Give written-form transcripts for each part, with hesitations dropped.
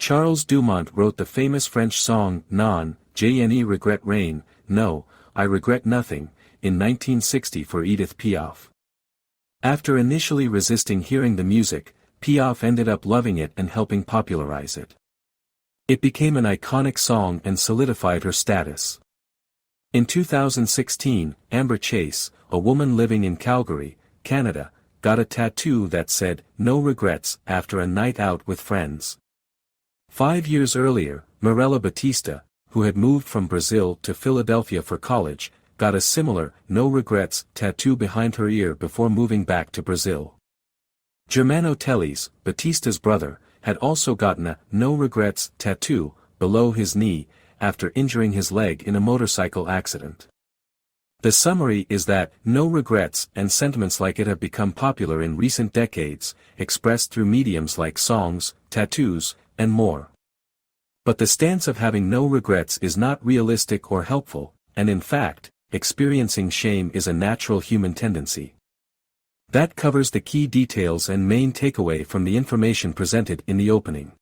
Charles Dumont wrote the famous French song Non, je ne regrette rien, No, I regret nothing, in 1960 for Edith Piaf. After initially resisting hearing the music, Piaf ended up loving it and helping popularize it. It became an iconic song and solidified her status. In 2016, Amber Chase, a woman living in Calgary, Canada, got a tattoo that said, "No regrets," after a night out with friends. 5 years earlier, Mirella Batista, who had moved from Brazil to Philadelphia for college, got a similar, "No regrets," tattoo behind her ear before moving back to Brazil. Germano Tellis, Batista's brother, had also gotten a "No regrets" tattoo below his knee, after injuring his leg in a motorcycle accident. The summary is that, no regrets and sentiments like it have become popular in recent decades, expressed through mediums like songs, tattoos, and more. But the stance of having no regrets is not realistic or helpful, and in fact, experiencing shame is a natural human tendency. That covers the key details and main takeaway from the information presented in the opening.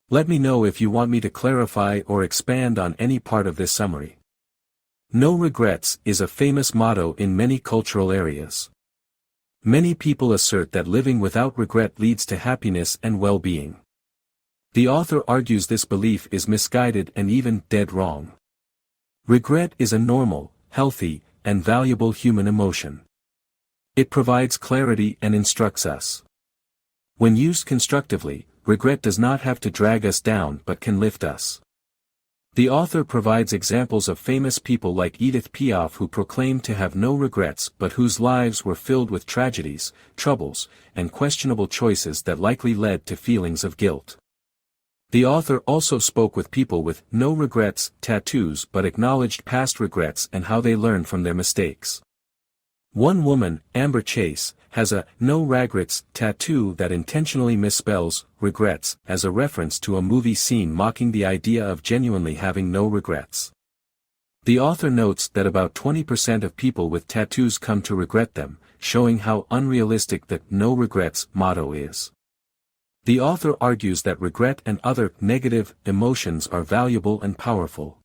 Let me know if you want me to clarify or expand on any part of this summary. No regrets is a famous motto in many cultural areas. Many people assert that living without regret leads to happiness and well-being. The author argues this belief is misguided and even dead wrong. Regret is a normal, healthy, and valuable human emotion. It provides clarity and instructs us. When used constructively, regret does not have to drag us down but can lift us. The author provides examples of famous people like Edith Piaf who proclaimed to have no regrets but whose lives were filled with tragedies, troubles, and questionable choices that likely led to feelings of guilt. The author also spoke with people with no regrets tattoos but acknowledged past regrets and how they learned from their mistakes. One woman, Amber Chase, has a "no regrets" tattoo that intentionally misspells regrets as a reference to a movie scene mocking the idea of genuinely having no regrets. The author notes that about 20% of people with tattoos come to regret them, showing how unrealistic the "no regrets" motto is. The author argues that regret and other negative emotions are valuable and powerful.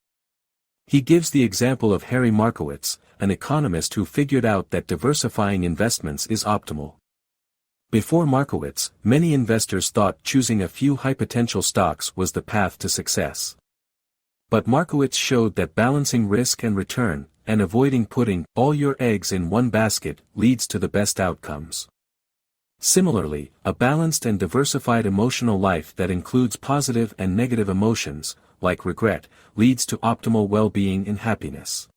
He gives the example of Harry Markowitz, an economist who figured out that diversifying investments is optimal. Before Markowitz, many investors thought choosing a few high-potential stocks was the path to success. But Markowitz showed that balancing risk and return, and avoiding putting all your eggs in one basket, leads to the best outcomes. Similarly, a balanced and diversified emotional life that includes positive and negative emotions, like regret, leads to optimal well-being and happiness.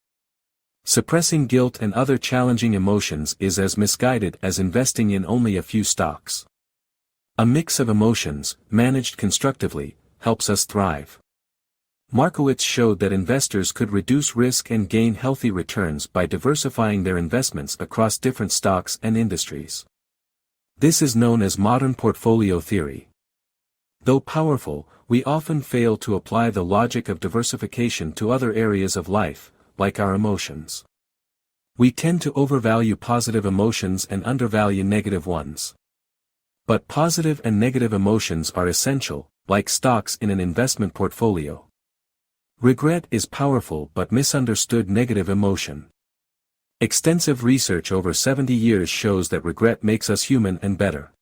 Suppressing guilt and other challenging emotions is as misguided as investing in only a few stocks. A mix of emotions, managed constructively, helps us thrive. Markowitz showed that investors could reduce risk and gain healthy returns by diversifying their investments across different stocks and industries. This is known as modern portfolio theory. Though powerful, we often fail to apply the logic of diversification to other areas of life, like our emotions. We tend to overvalue positive emotions and undervalue negative ones. But positive and negative emotions are essential, like stocks in an investment portfolio. Regret is powerful but misunderstood negative emotion. Extensive research over 70 years shows that regret makes us human and better.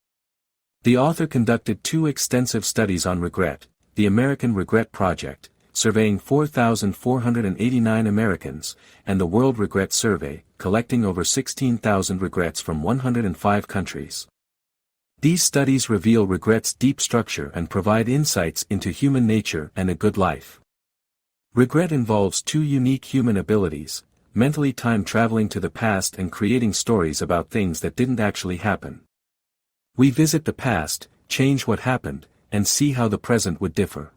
The author conducted 2 extensive studies on regret, the American Regret Project, surveying 4,489 Americans, and the World Regret Survey, collecting over 16,000 regrets from 105 countries. These studies reveal regret's deep structure and provide insights into human nature and a good life. Regret involves 2 unique human abilities: mentally time traveling to the past and creating stories about things that didn't actually happen. We visit the past, change what happened, and see how the present would differ.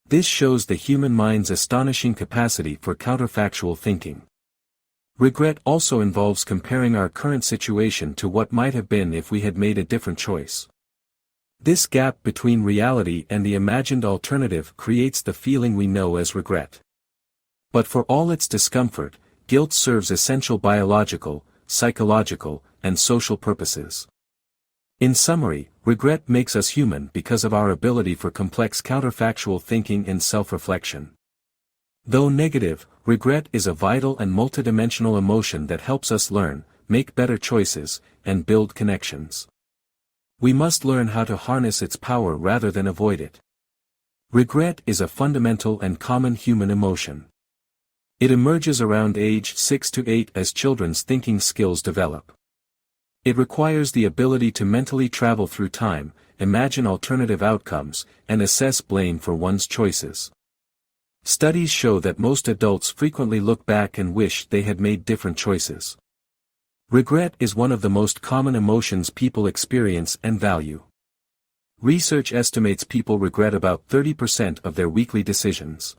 This shows the human mind's astonishing capacity for counterfactual thinking. Regret also involves comparing our current situation to what might have been if we had made a different choice. This gap between reality and the imagined alternative creates the feeling we know as regret. But for all its discomfort, guilt serves essential biological, psychological, and social purposes. In summary, regret makes us human because of our ability for complex counterfactual thinking and self-reflection. Though negative, regret is a vital and multidimensional emotion that helps us learn, make better choices, and build connections. We must learn how to harness its power rather than avoid it. Regret is a fundamental and common human emotion. It emerges around age 6 to 8 as children's thinking skills develop. It requires the ability to mentally travel through time, imagine alternative outcomes, and assess blame for one's choices. Studies show that most adults frequently look back and wish they had made different choices. Regret is one of the most common emotions people experience and value. Research estimates people regret about 30% of their weekly decisions.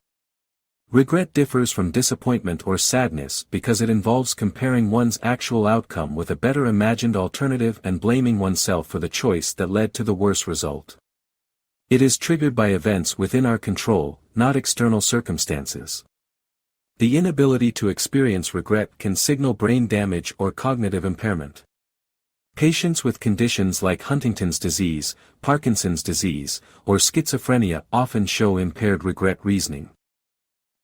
Regret differs from disappointment or sadness because it involves comparing one's actual outcome with a better imagined alternative and blaming oneself for the choice that led to the worse result. It is triggered by events within our control, not external circumstances. The inability to experience regret can signal brain damage or cognitive impairment. Patients with conditions like Huntington's disease, Parkinson's disease, or schizophrenia often show impaired regret reasoning.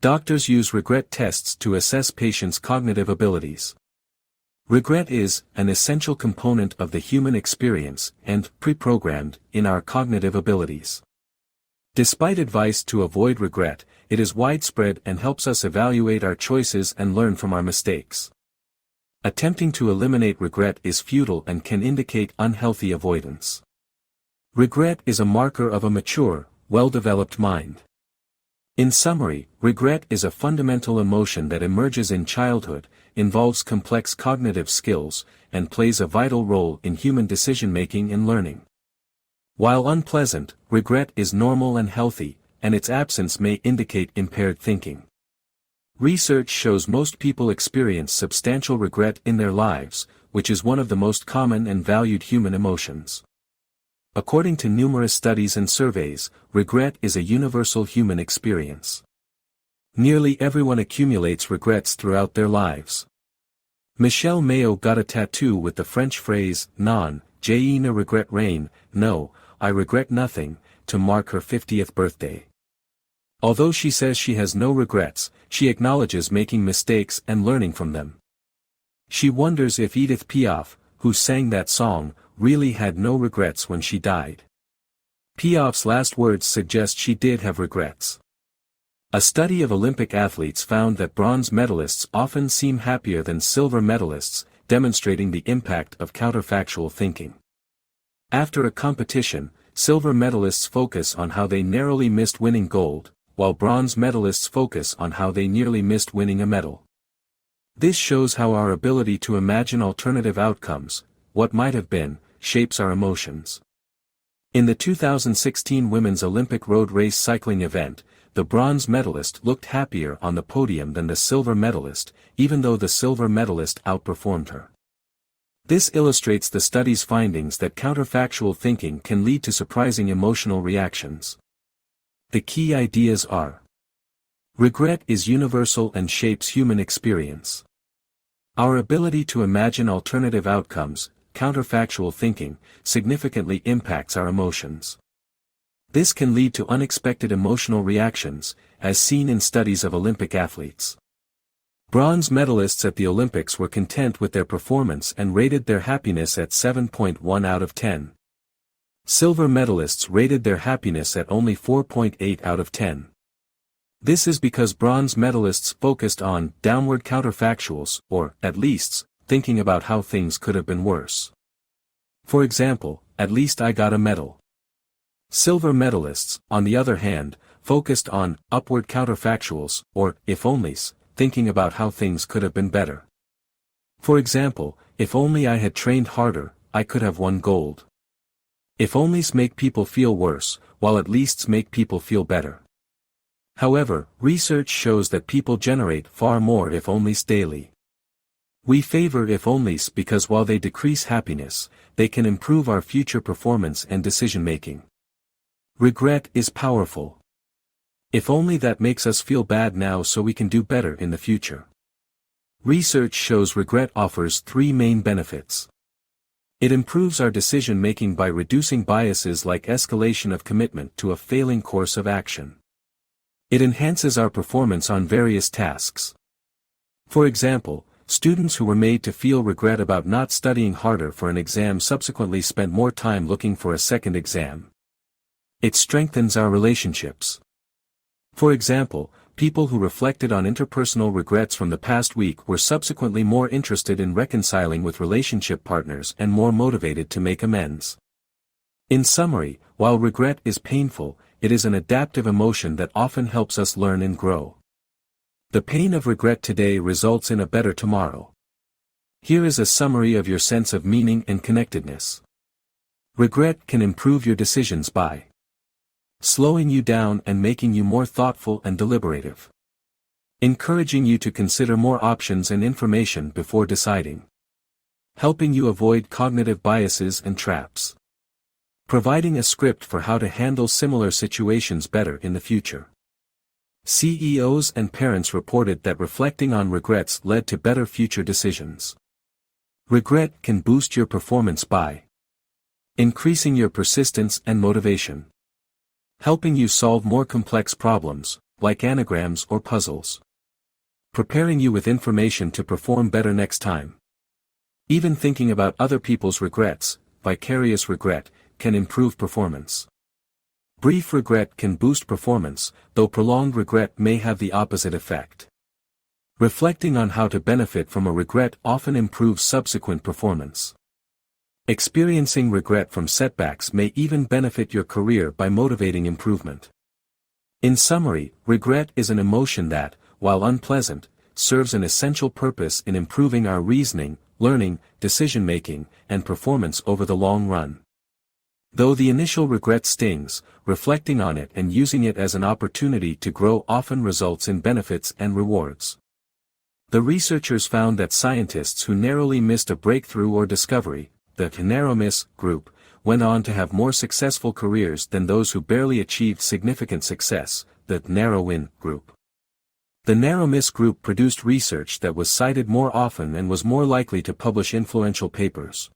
Doctors use regret tests to assess patients' cognitive abilities. Regret is an essential component of the human experience and pre-programmed in our cognitive abilities. Despite advice to avoid regret, it is widespread and helps us evaluate our choices and learn from our mistakes. Attempting to eliminate regret is futile and can indicate unhealthy avoidance. Regret is a marker of a mature, well-developed mind. In summary, regret is a fundamental emotion that emerges in childhood, involves complex cognitive skills, and plays a vital role in human decision-making and learning. While unpleasant, regret is normal and healthy, and its absence may indicate impaired thinking. Research shows most people experience substantial regret in their lives, which is one of the most common and valued human emotions. According to numerous studies and surveys, regret is a universal human experience. Nearly everyone accumulates regrets throughout their lives. Michelle Mayo got a tattoo with the French phrase, "Non, je ne regrette rien," no, I regret nothing, to mark her 50th birthday. Although she says she has no regrets, she acknowledges making mistakes and learning from them. She wonders if Edith Piaf, who sang that song, really had no regrets when she died. Piaf's last words suggest she did have regrets. A study of Olympic athletes found that bronze medalists often seem happier than silver medalists, demonstrating the impact of counterfactual thinking. After a competition, silver medalists focus on how they narrowly missed winning gold, while bronze medalists focus on how they nearly missed winning a medal. This shows how our ability to imagine alternative outcomes, what might have been, shapes our emotions. In the 2016 Women's Olympic Road Race cycling event, the bronze medalist looked happier on the podium than the silver medalist, even though the silver medalist outperformed her. This illustrates the study's findings that counterfactual thinking can lead to surprising emotional reactions. The key ideas are: regret is universal and shapes human experience. Our ability to imagine alternative outcomes, counterfactual thinking, significantly impacts our emotions. This can lead to unexpected emotional reactions, as seen in studies of Olympic athletes. Bronze medalists at the Olympics were content with their performance and rated their happiness at 7.1 out of 10. Silver medalists rated their happiness at only 4.8 out of 10. This is because bronze medalists focused on downward counterfactuals, or, at least, thinking about how things could have been worse. For example, at least I got a medal. Silver medalists, on the other hand, focused on upward counterfactuals, or if onlys, thinking about how things could have been better. For example, if only I had trained harder, I could have won gold. If onlys make people feel worse, while at leasts make people feel better. However, research shows that people generate far more if onlys daily. We favor if onlys because while they decrease happiness, they can improve our future performance and decision making. Regret is powerful. If only that makes us feel bad now so we can do better in the future. Research shows regret offers three main benefits. It improves our decision-making by reducing biases like escalation of commitment to a failing course of action. It enhances our performance on various tasks. For example, students who were made to feel regret about not studying harder for an exam subsequently spent more time looking for a second exam. It strengthens our relationships. For example, people who reflected on interpersonal regrets from the past week were subsequently more interested in reconciling with relationship partners and more motivated to make amends. In summary, while regret is painful, it is an adaptive emotion that often helps us learn and grow. The pain of regret today results in a better tomorrow. Here is a summary of your sense of meaning and connectedness. Regret can improve your decisions by slowing you down and making you more thoughtful and deliberative. Encouraging you to consider more options and information before deciding. Helping you avoid cognitive biases and traps. Providing a script for how to handle similar situations better in the future. CEOs and parents reported that reflecting on regrets led to better future decisions. Regret can boost your performance by increasing your persistence and motivation. Helping you solve more complex problems, like anagrams or puzzles. Preparing you with information to perform better next time. Even thinking about other people's regrets, vicarious regret, can improve performance. Brief regret can boost performance, though prolonged regret may have the opposite effect. Reflecting on how to benefit from a regret often improves subsequent performance. Experiencing regret from setbacks may even benefit your career by motivating improvement. In summary, regret is an emotion that, while unpleasant, serves an essential purpose in improving our reasoning, learning, decision-making, and performance over the long run. Though the initial regret stings, reflecting on it and using it as an opportunity to grow often results in benefits and rewards. The researchers found that scientists who narrowly missed a breakthrough or discovery, the narrow miss group, went on to have more successful careers than those who barely achieved significant success, the narrow win group. The narrow miss group produced research that was cited more often and was more likely to publish influential papers.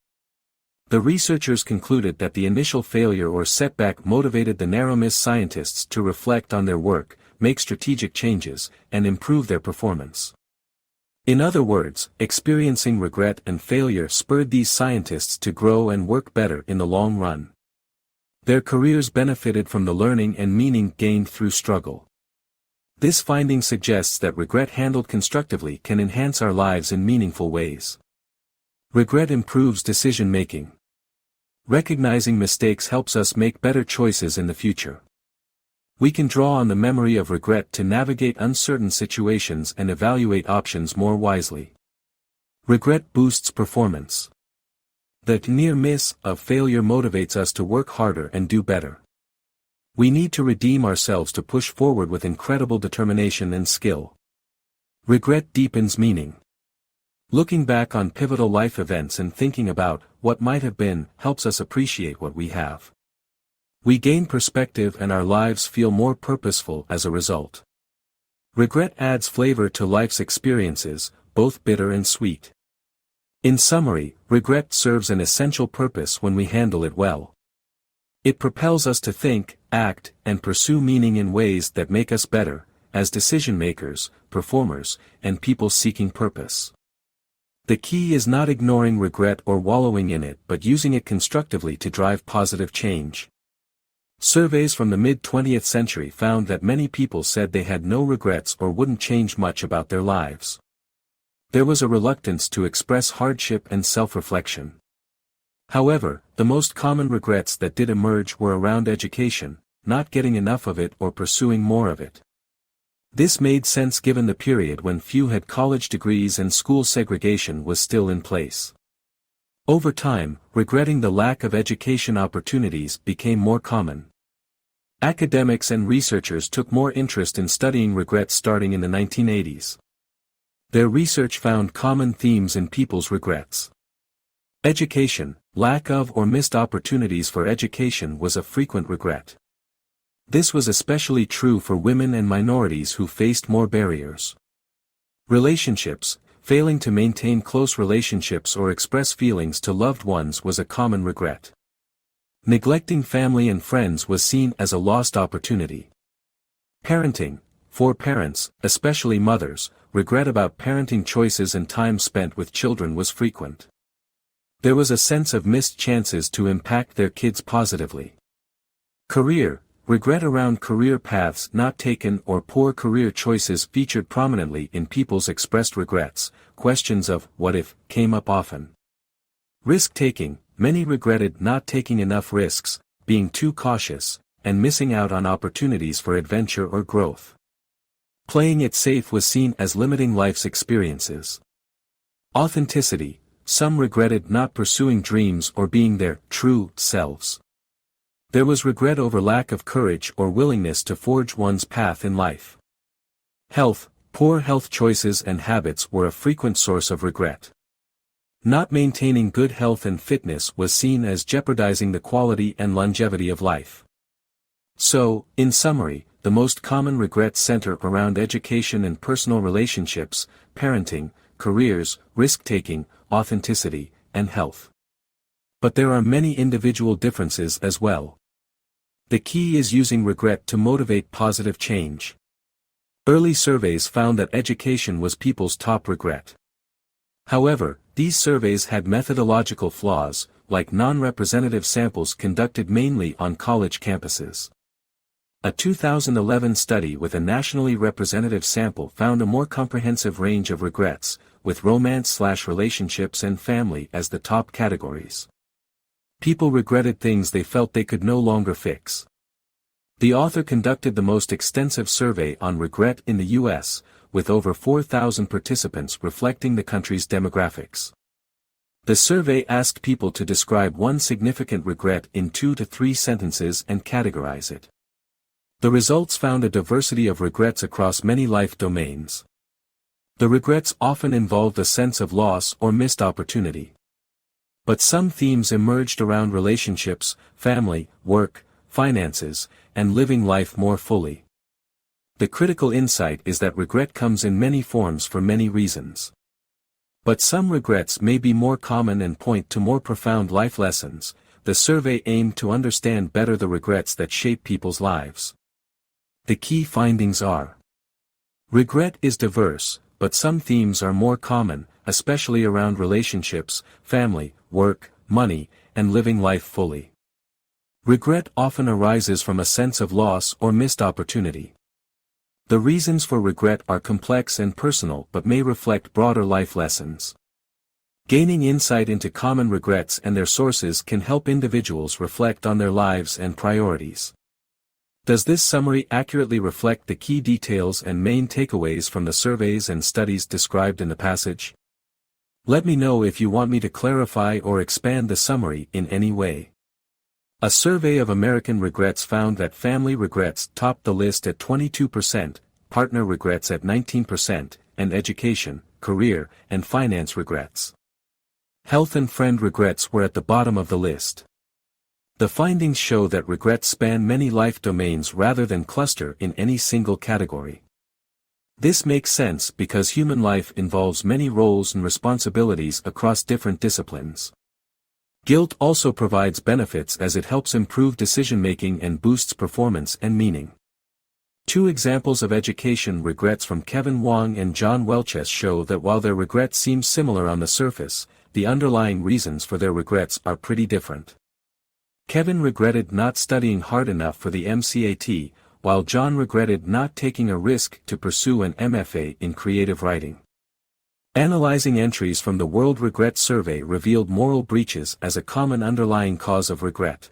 The researchers concluded that the initial failure or setback motivated the narrow miss scientists to reflect on their work, make strategic changes, and improve their performance. In other words, experiencing regret and failure spurred these scientists to grow and work better in the long run. Their careers benefited from the learning and meaning gained through struggle. This finding suggests that regret handled constructively can enhance our lives in meaningful ways. Regret improves decision-making. Recognizing mistakes helps us make better choices in the future. We can draw on the memory of regret to navigate uncertain situations and evaluate options more wisely. Regret boosts performance. The near miss of failure motivates us to work harder and do better. We need to redeem ourselves to push forward with incredible determination and skill. Regret deepens meaning. Looking back on pivotal life events and thinking about what might have been helps us appreciate what we have. We gain perspective and our lives feel more purposeful as a result. Regret adds flavor to life's experiences, both bitter and sweet. In summary, regret serves an essential purpose when we handle it well. It propels us to think, act, and pursue meaning in ways that make us better, as decision-makers, performers, and people seeking purpose. The key is not ignoring regret or wallowing in it but using it constructively to drive positive change. Surveys from the mid-20th century found that many people said they had no regrets or wouldn't change much about their lives. There was a reluctance to express hardship and self-reflection. However, the most common regrets that did emerge were around education, not getting enough of it or pursuing more of it. This made sense given the period when few had college degrees and school segregation was still in place. Over time, regretting the lack of education opportunities became more common. Academics and researchers took more interest in studying regrets starting in the 1980s. Their research found common themes in people's regrets. Education, lack of or missed opportunities for education was a frequent regret. This was especially true for women and minorities who faced more barriers. Relationships, failing to maintain close relationships or express feelings to loved ones was a common regret. Neglecting family and friends was seen as a lost opportunity. Parenting. For parents, especially mothers, regret about parenting choices and time spent with children was frequent. There was a sense of missed chances to impact their kids positively. Career. Regret around career paths not taken or poor career choices featured prominently in people's expressed regrets. Questions of what if came up often. Risk-taking. Many regretted not taking enough risks, being too cautious, and missing out on opportunities for adventure or growth. Playing it safe was seen as limiting life's experiences. Authenticity. Some regretted not pursuing dreams or being their true selves. There was regret over lack of courage or willingness to forge one's path in life. Health. Poor health choices and habits were a frequent source of regret. Not maintaining good health and fitness was seen as jeopardizing the quality and longevity of life. So, in summary, the most common regrets center around education and personal relationships, parenting, careers, risk-taking, authenticity, and health. But there are many individual differences as well. The key is using regret to motivate positive change. Early surveys found that education was people's top regret. However, these surveys had methodological flaws, like non-representative samples conducted mainly on college campuses. A 2011 study with a nationally representative sample found a more comprehensive range of regrets, with romance/relationships and family as the top categories. People regretted things they felt they could no longer fix. The author conducted the most extensive survey on regret in the U.S., with over 4,000 participants reflecting the country's demographics. The survey asked people to describe one significant regret in 2 to 3 sentences and categorize it. The results found a diversity of regrets across many life domains. The regrets often involved a sense of loss or missed opportunity. But some themes emerged around relationships, family, work, finances, and living life more fully. The critical insight is that regret comes in many forms for many reasons. But some regrets may be more common and point to more profound life lessons. The survey aimed to understand better the regrets that shape people's lives. The key findings are: regret is diverse, but some themes are more common, especially around relationships, family, work, money, and living life fully. Regret often arises from a sense of loss or missed opportunity. The reasons for regret are complex and personal but may reflect broader life lessons. Gaining insight into common regrets and their sources can help individuals reflect on their lives and priorities. Does this summary accurately reflect the key details and main takeaways from the surveys and studies described in the passage? Let me know if you want me to clarify or expand the summary in any way. A survey of American regrets found that family regrets topped the list at 22%, partner regrets at 19%, and education, career, and finance regrets. Health and friend regrets were at the bottom of the list. The findings show that regrets span many life domains rather than cluster in any single category. This makes sense because human life involves many roles and responsibilities across different disciplines. Guilt also provides benefits as it helps improve decision-making and boosts performance and meaning. 2 examples of education regrets from Kevin Wong and John Welches show that while their regrets seem similar on the surface, the underlying reasons for their regrets are pretty different. Kevin regretted not studying hard enough for the MCAT, while John regretted not taking a risk to pursue an MFA in creative writing. Analyzing entries from the World Regret Survey revealed moral breaches as a common underlying cause of regret.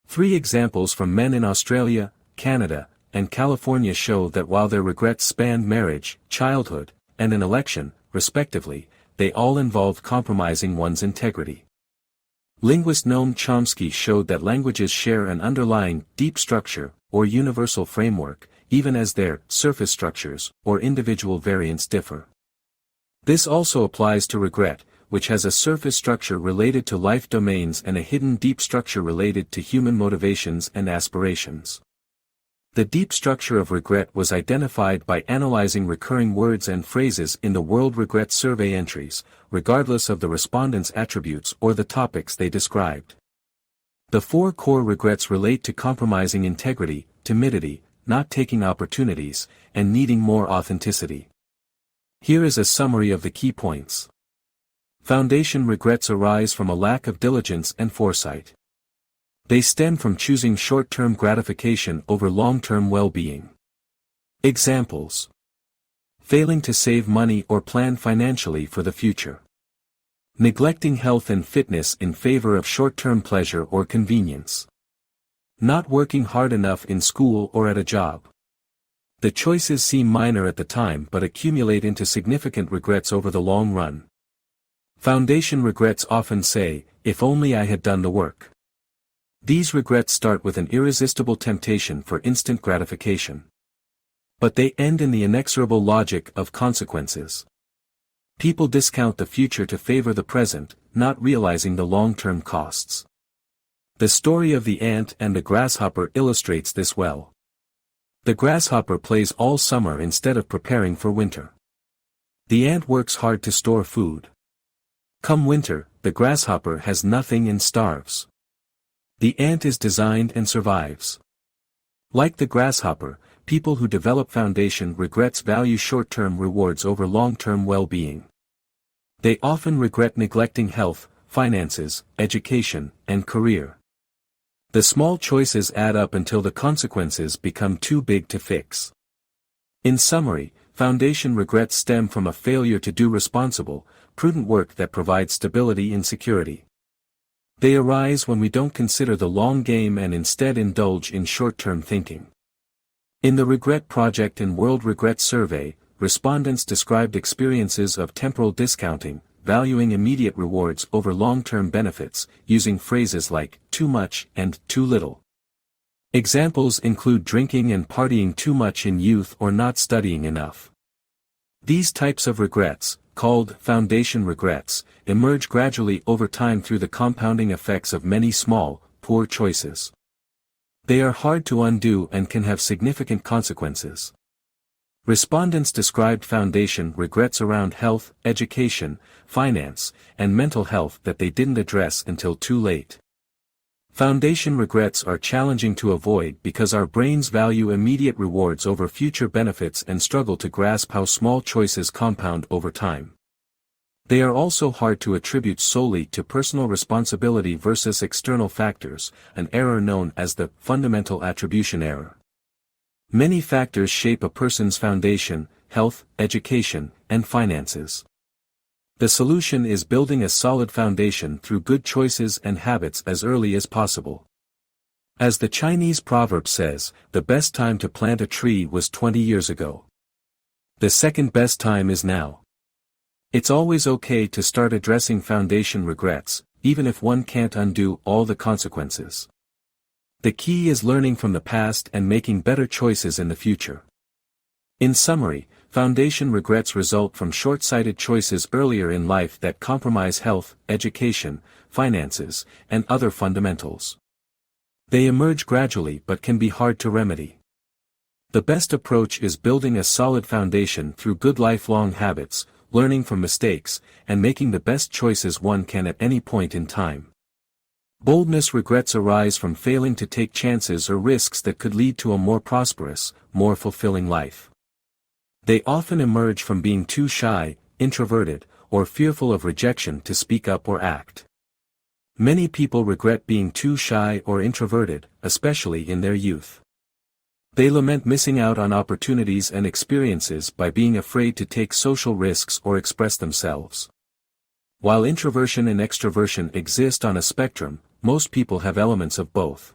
3 examples from men in Australia, Canada, and California show that while their regrets spanned marriage, childhood, and an election, respectively, they all involved compromising one's integrity. Linguist Noam Chomsky showed that languages share an underlying, deep structure, or universal framework, even as their surface structures, or individual variants differ. This also applies to regret, which has a surface structure related to life domains and a hidden deep structure related to human motivations and aspirations. The deep structure of regret was identified by analyzing recurring words and phrases in the World Regret Survey entries, regardless of the respondents' attributes or the topics they described. The 4 core regrets relate to compromising integrity, timidity, not taking opportunities, and needing more authenticity. Here is a summary of the key points. Foundation regrets arise from a lack of diligence and foresight. They stem from choosing short-term gratification over long-term well-being. Examples: failing to save money or plan financially for the future. Neglecting health and fitness in favor of short-term pleasure or convenience. Not working hard enough in school or at a job. The choices seem minor at the time but accumulate into significant regrets over the long run. Foundation regrets often say, "If only I had done the work." These regrets start with an irresistible temptation for instant gratification. But they end in the inexorable logic of consequences. People discount the future to favor the present, not realizing the long-term costs. The story of the ant and the grasshopper illustrates this well. The grasshopper plays all summer instead of preparing for winter. The ant works hard to store food. Come winter, the grasshopper has nothing and starves. The ant is designed and survives. Like the grasshopper, people who develop foundation regrets value short-term rewards over long-term well-being. They often regret neglecting health, finances, education, and career. The small choices add up until the consequences become too big to fix. In summary, foundation regrets stem from a failure to do responsible, prudent work that provides stability and security. They arise when we don't consider the long game and instead indulge in short-term thinking. In the Regret Project and World Regret Survey, respondents described experiences of temporal discounting, valuing immediate rewards over long-term benefits, using phrases like too much and too little. Examples include drinking and partying too much in youth or not studying enough. These types of regrets, called foundation regrets, emerge gradually over time through the compounding effects of many small, poor choices. They are hard to undo and can have significant consequences. Respondents described foundation regrets around health, education, finance, and mental health that they didn't address until too late. Foundation regrets are challenging to avoid because our brains value immediate rewards over future benefits and struggle to grasp how small choices compound over time. They are also hard to attribute solely to personal responsibility versus external factors, an error known as the fundamental attribution error. Many factors shape a person's foundation: health, education, and finances. The solution is building a solid foundation through good choices and habits as early as possible. As the Chinese proverb says, the best time to plant a tree was 20 years ago. The second best time is now. It's always okay to start addressing foundation regrets, even if one can't undo all the consequences. The key is learning from the past and making better choices in the future. In summary, foundation regrets result from short-sighted choices earlier in life that compromise health, education, finances, and other fundamentals. They emerge gradually but can be hard to remedy. The best approach is building a solid foundation through good lifelong habits, learning from mistakes, and making the best choices one can at any point in time. Boldness regrets arise from failing to take chances or risks that could lead to a more prosperous, more fulfilling life. They often emerge from being too shy, introverted, or fearful of rejection to speak up or act. Many people regret being too shy or introverted, especially in their youth. They lament missing out on opportunities and experiences by being afraid to take social risks or express themselves. While introversion and extroversion exist on a spectrum, most people have elements of both.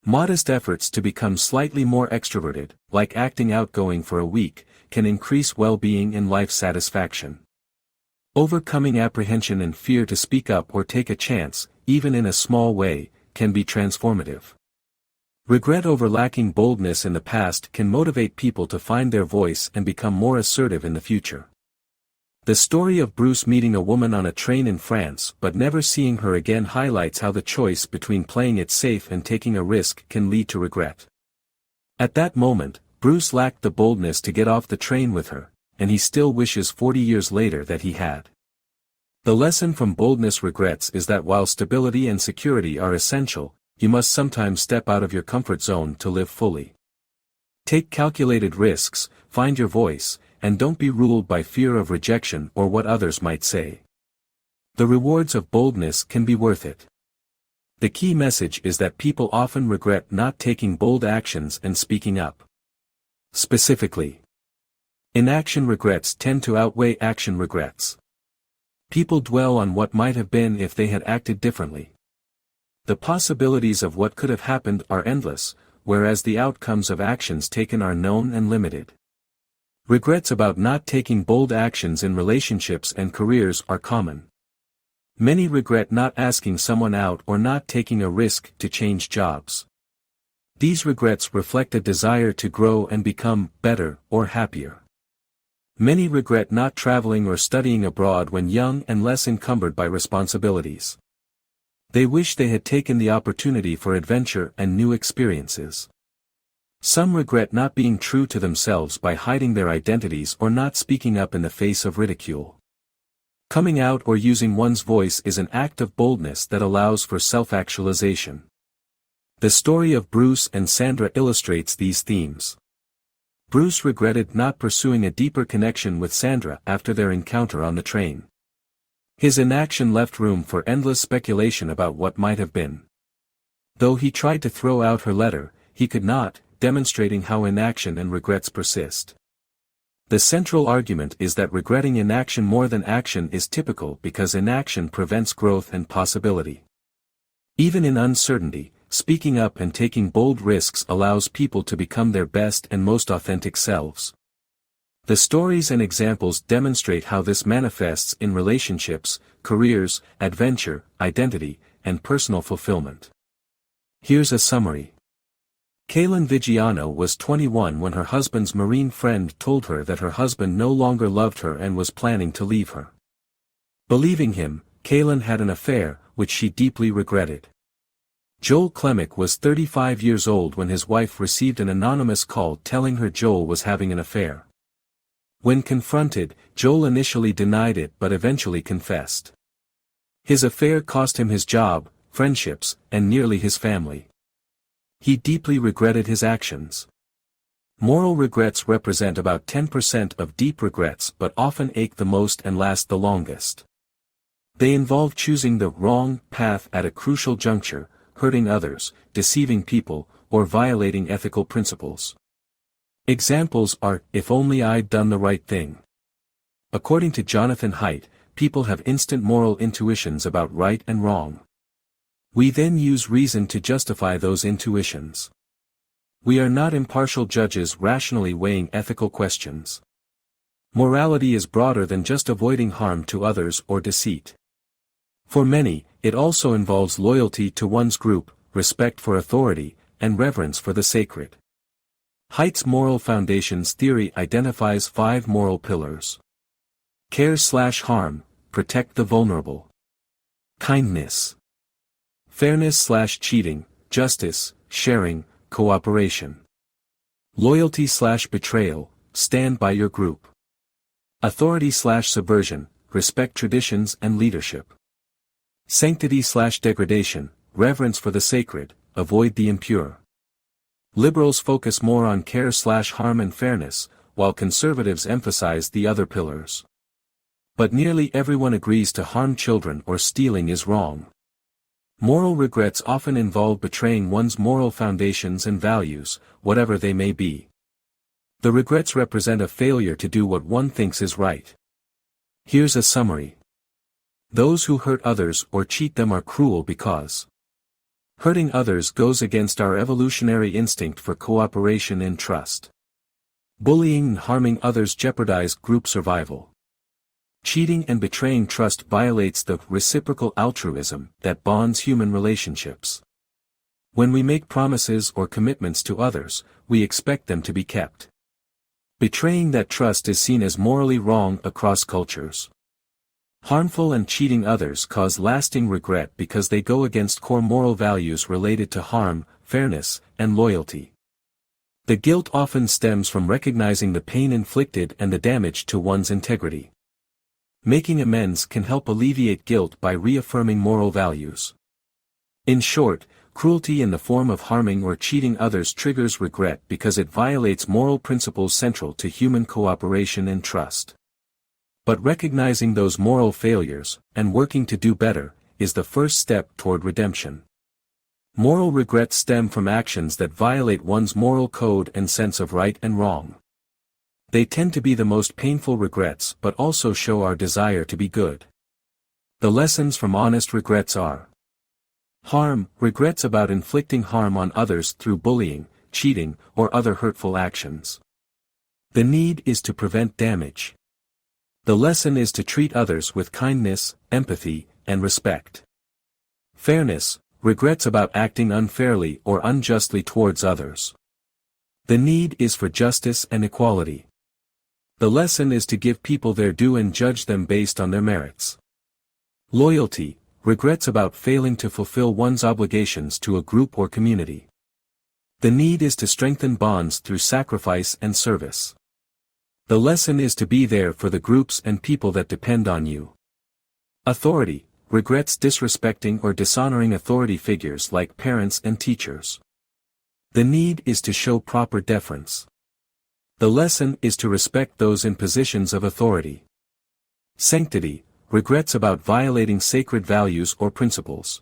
Modest efforts to become slightly more extroverted, like acting outgoing for a week, can increase well-being and life satisfaction. Overcoming apprehension and fear to speak up or take a chance, even in a small way, can be transformative. Regret over lacking boldness in the past can motivate people to find their voice and become more assertive in the future. The story of Bruce meeting a woman on a train in France but never seeing her again highlights how the choice between playing it safe and taking a risk can lead to regret. At that moment, Bruce lacked the boldness to get off the train with her, and he still wishes 40 years later that he had. The lesson from Boldness Regrets is that while stability and security are essential, you must sometimes step out of your comfort zone to live fully. Take calculated risks, find your voice, and don't be ruled by fear of rejection or what others might say. The rewards of boldness can be worth it. The key message is that people often regret not taking bold actions and speaking up. Specifically, inaction regrets tend to outweigh action regrets. People dwell on what might have been if they had acted differently. The possibilities of what could have happened are endless, whereas the outcomes of actions taken are known and limited. Regrets about not taking bold actions in relationships and careers are common. Many regret not asking someone out or not taking a risk to change jobs. These regrets reflect a desire to grow and become better or happier. Many regret not traveling or studying abroad when young and less encumbered by responsibilities. They wish they had taken the opportunity for adventure and new experiences. Some regret not being true to themselves by hiding their identities or not speaking up in the face of ridicule. Coming out or using one's voice is an act of boldness that allows for self-actualization. The story of Bruce and Sandra illustrates these themes. Bruce regretted not pursuing a deeper connection with Sandra after their encounter on the train. His inaction left room for endless speculation about what might have been. Though he tried to throw out her letter, he could not, demonstrating how inaction and regrets persist. The central argument is that regretting inaction more than action is typical because inaction prevents growth and possibility. Even in uncertainty, speaking up and taking bold risks allows people to become their best and most authentic selves. The stories and examples demonstrate how this manifests in relationships, careers, adventure, identity, and personal fulfillment. Here's a summary. Kaylin Vigiano was 21 when her husband's Marine friend told her that her husband no longer loved her and was planning to leave her. Believing him, Kaylin had an affair, which she deeply regretted. Joel Klemick was 35 years old when his wife received an anonymous call telling her Joel was having an affair. When confronted, Joel initially denied it but eventually confessed. His affair cost him his job, friendships, and nearly his family. He deeply regretted his actions. Moral regrets represent about 10% of deep regrets but often ache the most and last the longest. They involve choosing the wrong path at a crucial juncture, hurting others, deceiving people, or violating ethical principles. Examples are, if only I'd done the right thing. According to Jonathan Haidt, people have instant moral intuitions about right and wrong. We then use reason to justify those intuitions. We are not impartial judges rationally weighing ethical questions. Morality is broader than just avoiding harm to others or deceit. For many, it also involves loyalty to one's group, respect for authority, and reverence for the sacred. Haidt's moral foundations theory identifies 5 moral pillars. Care/harm, protect the vulnerable. Kindness. Fairness/cheating, justice, sharing, cooperation. Loyalty/betrayal, stand by your group. Authority/subversion, respect traditions and leadership. Sanctity/degradation, reverence for the sacred, avoid the impure. Liberals focus more on care/harm and fairness, while conservatives emphasize the other pillars. But nearly everyone agrees to harm children or stealing is wrong. Moral regrets often involve betraying one's moral foundations and values, whatever they may be. The regrets represent a failure to do what one thinks is right. Here's a summary. Those who hurt others or cheat them are cruel because hurting others goes against our evolutionary instinct for cooperation and trust. Bullying and harming others jeopardize group survival. Cheating and betraying trust violates the reciprocal altruism that bonds human relationships. When we make promises or commitments to others, we expect them to be kept. Betraying that trust is seen as morally wrong across cultures. Harmful and cheating others cause lasting regret because they go against core moral values related to harm, fairness, and loyalty. The guilt often stems from recognizing the pain inflicted and the damage to one's integrity. Making amends can help alleviate guilt by reaffirming moral values. In short, cruelty in the form of harming or cheating others triggers regret because it violates moral principles central to human cooperation and trust. But recognizing those moral failures, and working to do better, is the first step toward redemption. Moral regrets stem from actions that violate one's moral code and sense of right and wrong. They tend to be the most painful regrets but also show our desire to be good. The lessons from honest regrets are: harm, regrets about inflicting harm on others through bullying, cheating, or other hurtful actions. The need is to prevent damage. The lesson is to treat others with kindness, empathy, and respect. Fairness, regrets about acting unfairly or unjustly towards others. The need is for justice and equality. The lesson is to give people their due and judge them based on their merits. Loyalty, regrets about failing to fulfill one's obligations to a group or community. The need is to strengthen bonds through sacrifice and service. The lesson is to be there for the groups and people that depend on you. Authority, regrets disrespecting or dishonoring authority figures like parents and teachers. The need is to show proper deference. The lesson is to respect those in positions of authority. Sanctity, regrets about violating sacred values or principles.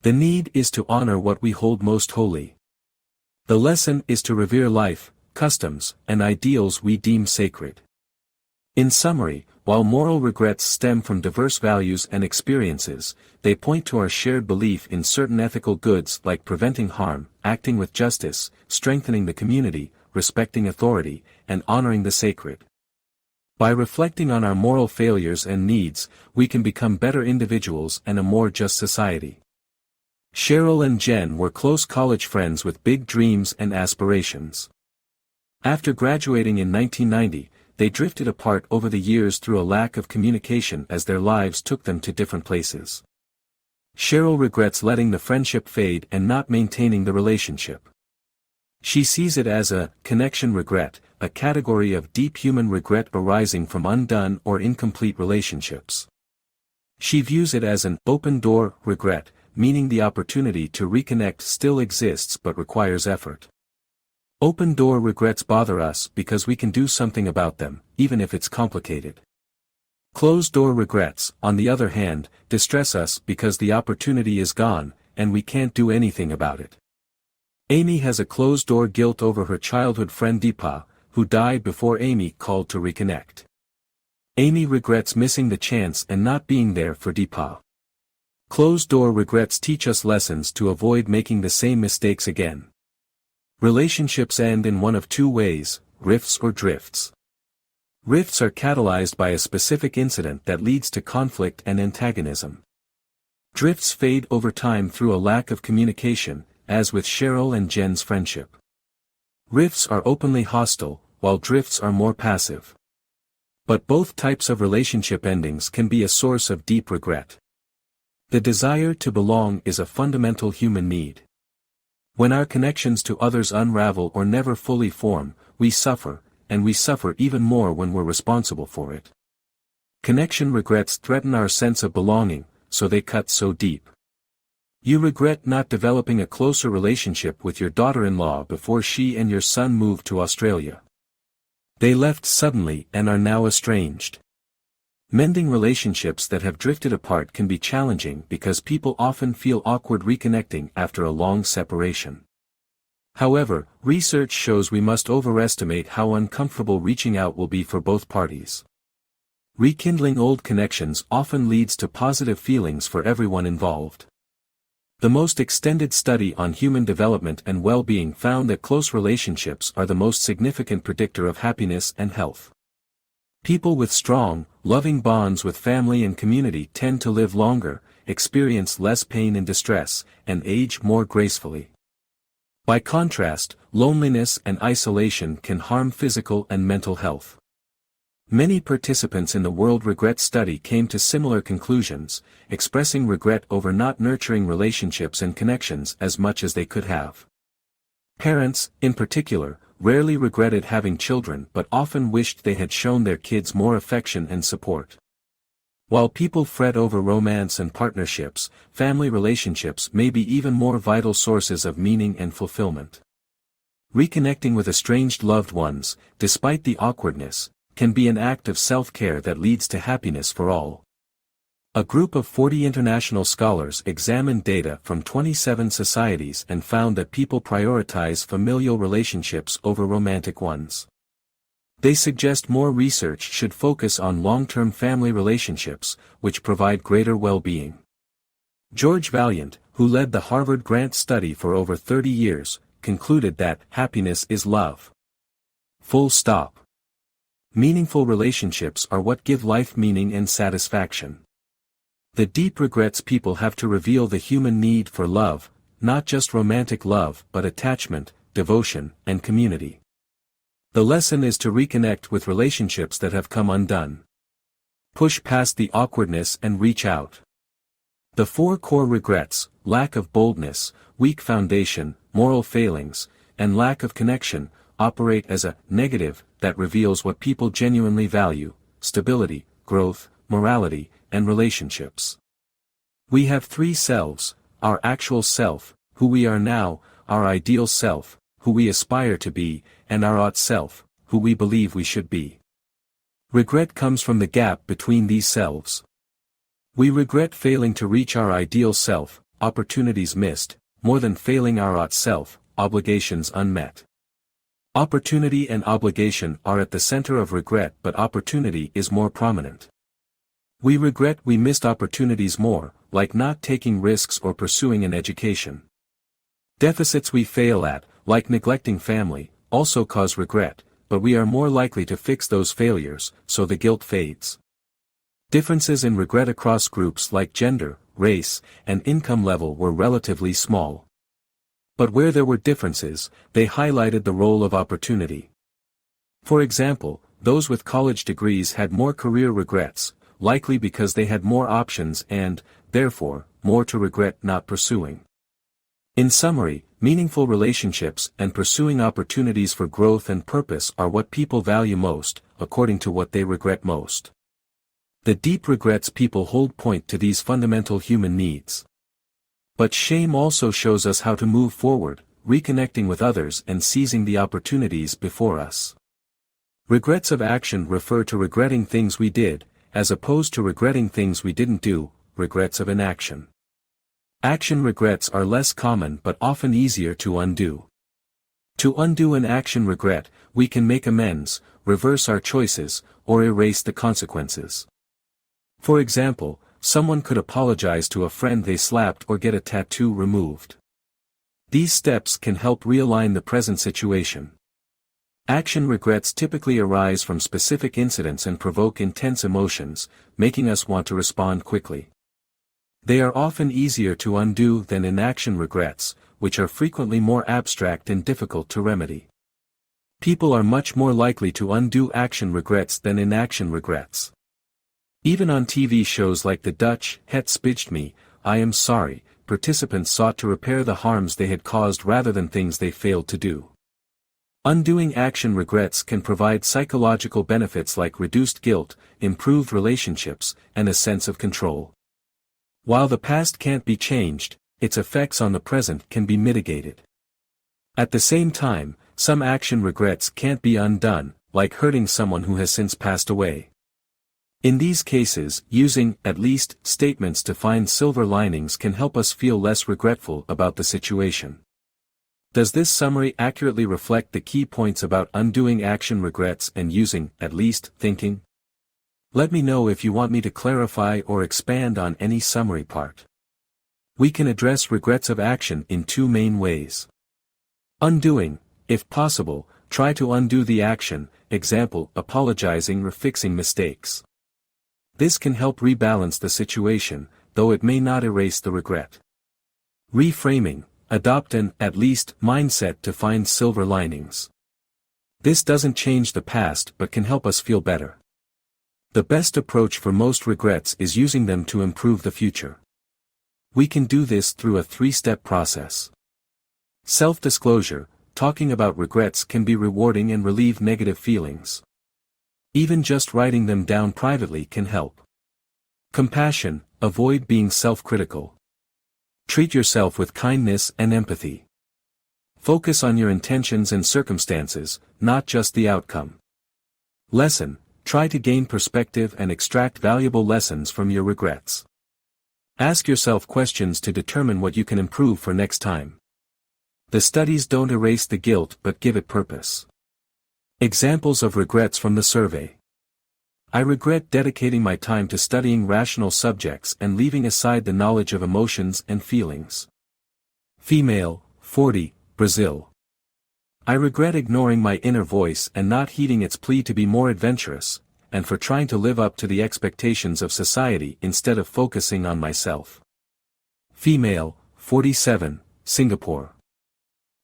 The need is to honor what we hold most holy. The lesson is to revere life, customs, and ideals we deem sacred. In summary, while moral regrets stem from diverse values and experiences, they point to our shared belief in certain ethical goods like preventing harm, acting with justice, strengthening the community, respecting authority, and honoring the sacred. By reflecting on our moral failures and needs, we can become better individuals and a more just society. Cheryl and Jen were close college friends with big dreams and aspirations. After graduating in 1990, they drifted apart over the years through a lack of communication as their lives took them to different places. Cheryl regrets letting the friendship fade and not maintaining the relationship. She sees it as a connection regret, a category of deep human regret arising from undone or incomplete relationships. She views it as an open door regret, meaning the opportunity to reconnect still exists but requires effort. Open door regrets bother us because we can do something about them, even if it's complicated. Closed door regrets, on the other hand, distress us because the opportunity is gone, and we can't do anything about it. Amy has a closed-door guilt over her childhood friend Deepa, who died before Amy called to reconnect. Amy regrets missing the chance and not being there for Deepa. Closed-door regrets teach us lessons to avoid making the same mistakes again. Relationships end in one of two ways: rifts or drifts. Rifts are catalyzed by a specific incident that leads to conflict and antagonism. Drifts fade over time through a lack of communication, as with Cheryl and Jen's friendship. Rifts are openly hostile, while drifts are more passive. But both types of relationship endings can be a source of deep regret. The desire to belong is a fundamental human need. When our connections to others unravel or never fully form, we suffer, and we suffer even more when we're responsible for it. Connection regrets threaten our sense of belonging, so they cut so deep. You regret not developing a closer relationship with your daughter-in-law before she and your son moved to Australia. They left suddenly and are now estranged. Mending relationships that have drifted apart can be challenging because people often feel awkward reconnecting after a long separation. However, research shows we must overestimate how uncomfortable reaching out will be for both parties. Rekindling old connections often leads to positive feelings for everyone involved. The most extended study on human development and well-being found that close relationships are the most significant predictor of happiness and health. People with strong, loving bonds with family and community tend to live longer, experience less pain and distress, and age more gracefully. By contrast, loneliness and isolation can harm physical and mental health. Many participants in the World Regret Study came to similar conclusions, expressing regret over not nurturing relationships and connections as much as they could have. Parents, in particular, rarely regretted having children but often wished they had shown their kids more affection and support. While people fret over romance and partnerships, family relationships may be even more vital sources of meaning and fulfillment. Reconnecting with estranged loved ones, despite the awkwardness, can be an act of self-care that leads to happiness for all. A group of 40 international scholars examined data from 27 societies and found that people prioritize familial relationships over romantic ones. They suggest more research should focus on long-term family relationships, which provide greater well-being. George Valiant, who led the Harvard Grant study for over 30 years, concluded that happiness is love. Full stop. Meaningful relationships are what give life meaning and satisfaction. The deep regrets people have to reveal the human need for love, not just romantic love but attachment, devotion, and community. The lesson is to reconnect with relationships that have come undone. Push past the awkwardness and reach out. The 4 core regrets, lack of boldness, weak foundation, moral failings, and lack of connection, operate as a negative that reveals what people genuinely value: stability, growth, morality, and relationships. We have 3 selves: our actual self, who we are now; our ideal self, who we aspire to be; and our ought self, who we believe we should be. Regret comes from the gap between these selves. We regret failing to reach our ideal self, opportunities missed, more than failing our ought self, obligations unmet. Opportunity and obligation are at the center of regret, but opportunity is more prominent. We regret we missed opportunities more, like not taking risks or pursuing an education. Deficits we fail at, like neglecting family, also cause regret, but we are more likely to fix those failures, so the guilt fades. Differences in regret across groups like gender, race, and income level were relatively small. But where there were differences, they highlighted the role of opportunity. For example, those with college degrees had more career regrets, likely because they had more options and, therefore, more to regret not pursuing. In summary, meaningful relationships and pursuing opportunities for growth and purpose are what people value most, according to what they regret most. The deep regrets people hold point to these fundamental human needs. But shame also shows us how to move forward, reconnecting with others and seizing the opportunities before us. Regrets of action refer to regretting things we did, as opposed to regretting things we didn't do, regrets of inaction. Action regrets are less common but often easier to undo. To undo an action regret, we can make amends, reverse our choices, or erase the consequences. For example, someone could apologize to a friend they slapped or get a tattoo removed. These steps can help realign the present situation. Action regrets typically arise from specific incidents and provoke intense emotions, making us want to respond quickly. They are often easier to undo than inaction regrets, which are frequently more abstract and difficult to remedy. People are much more likely to undo action regrets than inaction regrets. Even on TV shows like the Dutch Het spijt me, I am sorry, participants sought to repair the harms they had caused rather than things they failed to do. Undoing action regrets can provide psychological benefits like reduced guilt, improved relationships, and a sense of control. While the past can't be changed, its effects on the present can be mitigated. At the same time, some action regrets can't be undone, like hurting someone who has since passed away. In these cases, using at least statements to find silver linings can help us feel less regretful about the situation. Does this summary accurately reflect the key points about undoing action regrets and using at least thinking? Let me know if you want me to clarify or expand on any summary part. We can address regrets of action in 2 main ways. Undoing: if possible, try to undo the action, example, apologizing or fixing mistakes. This can help rebalance the situation, though it may not erase the regret. Reframing: adopt an at least mindset to find silver linings. This doesn't change the past but can help us feel better. The best approach for most regrets is using them to improve the future. We can do this through a 3-step process. Self-disclosure: talking about regrets can be rewarding and relieve negative feelings. Even just writing them down privately can help. Compassion, avoid being self-critical. Treat yourself with kindness and empathy. Focus on your intentions and circumstances, not just the outcome. Lesson, try to gain perspective and extract valuable lessons from your regrets. Ask yourself questions to determine what you can improve for next time. The studies don't erase the guilt but give it purpose. Examples of regrets from the survey. I regret dedicating my time to studying rational subjects and leaving aside the knowledge of emotions and feelings. Female, 40, Brazil. I regret ignoring my inner voice and not heeding its plea to be more adventurous, and for trying to live up to the expectations of society instead of focusing on myself. Female, 47, Singapore.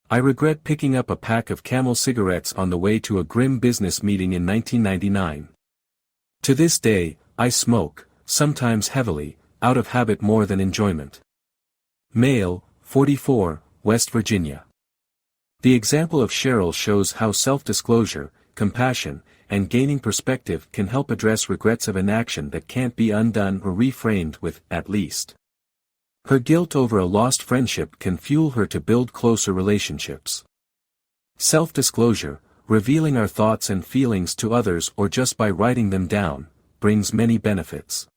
I regret picking up a pack of Camel cigarettes on the way to a grim business meeting in 1999. To this day, I smoke, sometimes heavily, out of habit more than enjoyment. Male, 44, West Virginia. The example of Cheryl shows how self-disclosure, compassion, and gaining perspective can help address regrets of inaction that can't be undone or reframed with, at least. Her guilt over a lost friendship can fuel her to build closer relationships. Self-disclosure, revealing our thoughts and feelings to others or just by writing them down, brings many benefits.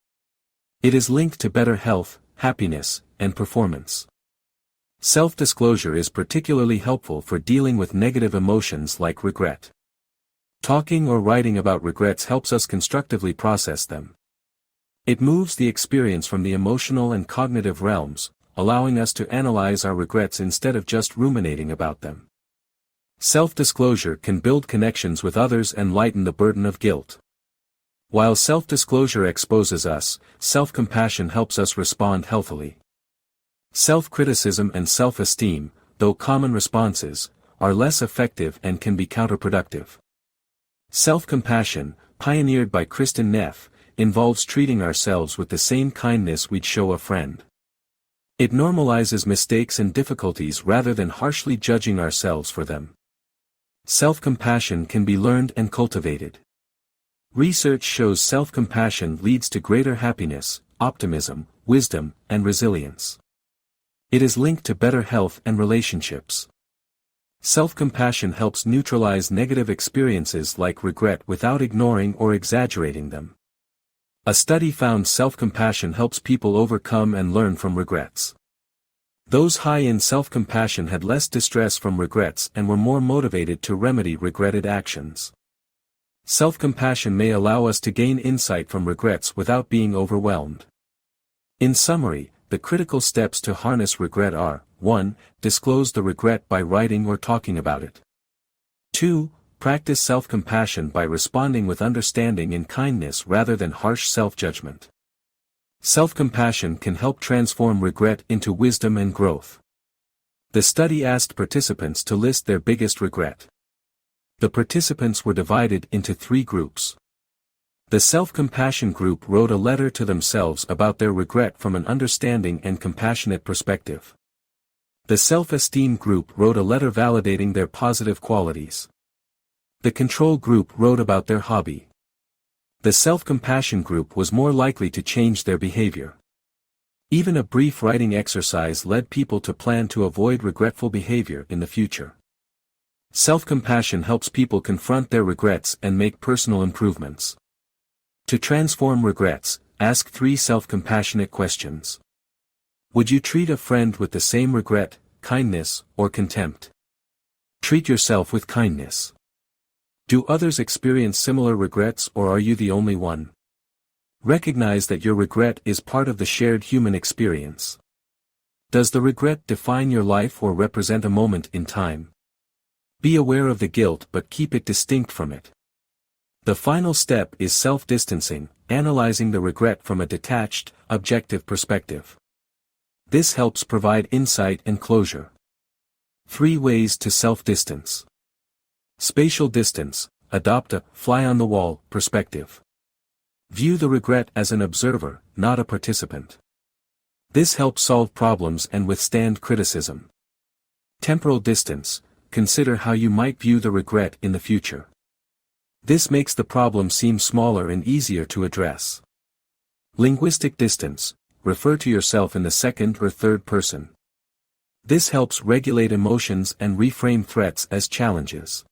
It is linked to better health, happiness, and performance. Self-disclosure is particularly helpful for dealing with negative emotions like regret. Talking or writing about regrets helps us constructively process them. It moves the experience from the emotional and cognitive realms, allowing us to analyze our regrets instead of just ruminating about them. Self-disclosure can build connections with others and lighten the burden of guilt. While self-disclosure exposes us, self-compassion helps us respond healthily. Self-criticism and self-esteem, though common responses, are less effective and can be counterproductive. Self-compassion, pioneered by Kristin Neff, involves treating ourselves with the same kindness we'd show a friend. It normalizes mistakes and difficulties rather than harshly judging ourselves for them. Self-compassion can be learned and cultivated. Research shows self-compassion leads to greater happiness, optimism, wisdom, and resilience. It is linked to better health and relationships. Self-compassion helps neutralize negative experiences like regret without ignoring or exaggerating them. A study found self-compassion helps people overcome and learn from regrets. Those high in self-compassion had less distress from regrets and were more motivated to remedy regretted actions. Self-compassion may allow us to gain insight from regrets without being overwhelmed. In summary, the critical steps to harness regret are: 1. Disclose the regret by writing or talking about it. 2. Practice self-compassion by responding with understanding and kindness rather than harsh self-judgment. Self-compassion can help transform regret into wisdom and growth. The study asked participants to list their biggest regret. The participants were divided into 3 groups. The self-compassion group wrote a letter to themselves about their regret from an understanding and compassionate perspective. The self-esteem group wrote a letter validating their positive qualities. The control group wrote about their hobby. The self-compassion group was more likely to change their behavior. Even a brief writing exercise led people to plan to avoid regretful behavior in the future. Self-compassion helps people confront their regrets and make personal improvements. To transform regrets, ask 3 self-compassionate questions. Would you treat a friend with the same regret, kindness, or contempt? Treat yourself with kindness. Do others experience similar regrets or are you the only one? Recognize that your regret is part of the shared human experience. Does the regret define your life or represent a moment in time? Be aware of the guilt but keep it distinct from it. The final step is self-distancing, analyzing the regret from a detached, objective perspective. This helps provide insight and closure. 3 ways to self-distance. Spatial distance, adopt a fly-on-the-wall perspective. View the regret as an observer, not a participant. This helps solve problems and withstand criticism. Temporal distance, consider how you might view the regret in the future. This makes the problem seem smaller and easier to address. Linguistic distance. Refer to yourself in the second or third person. This helps regulate emotions and reframe threats as challenges.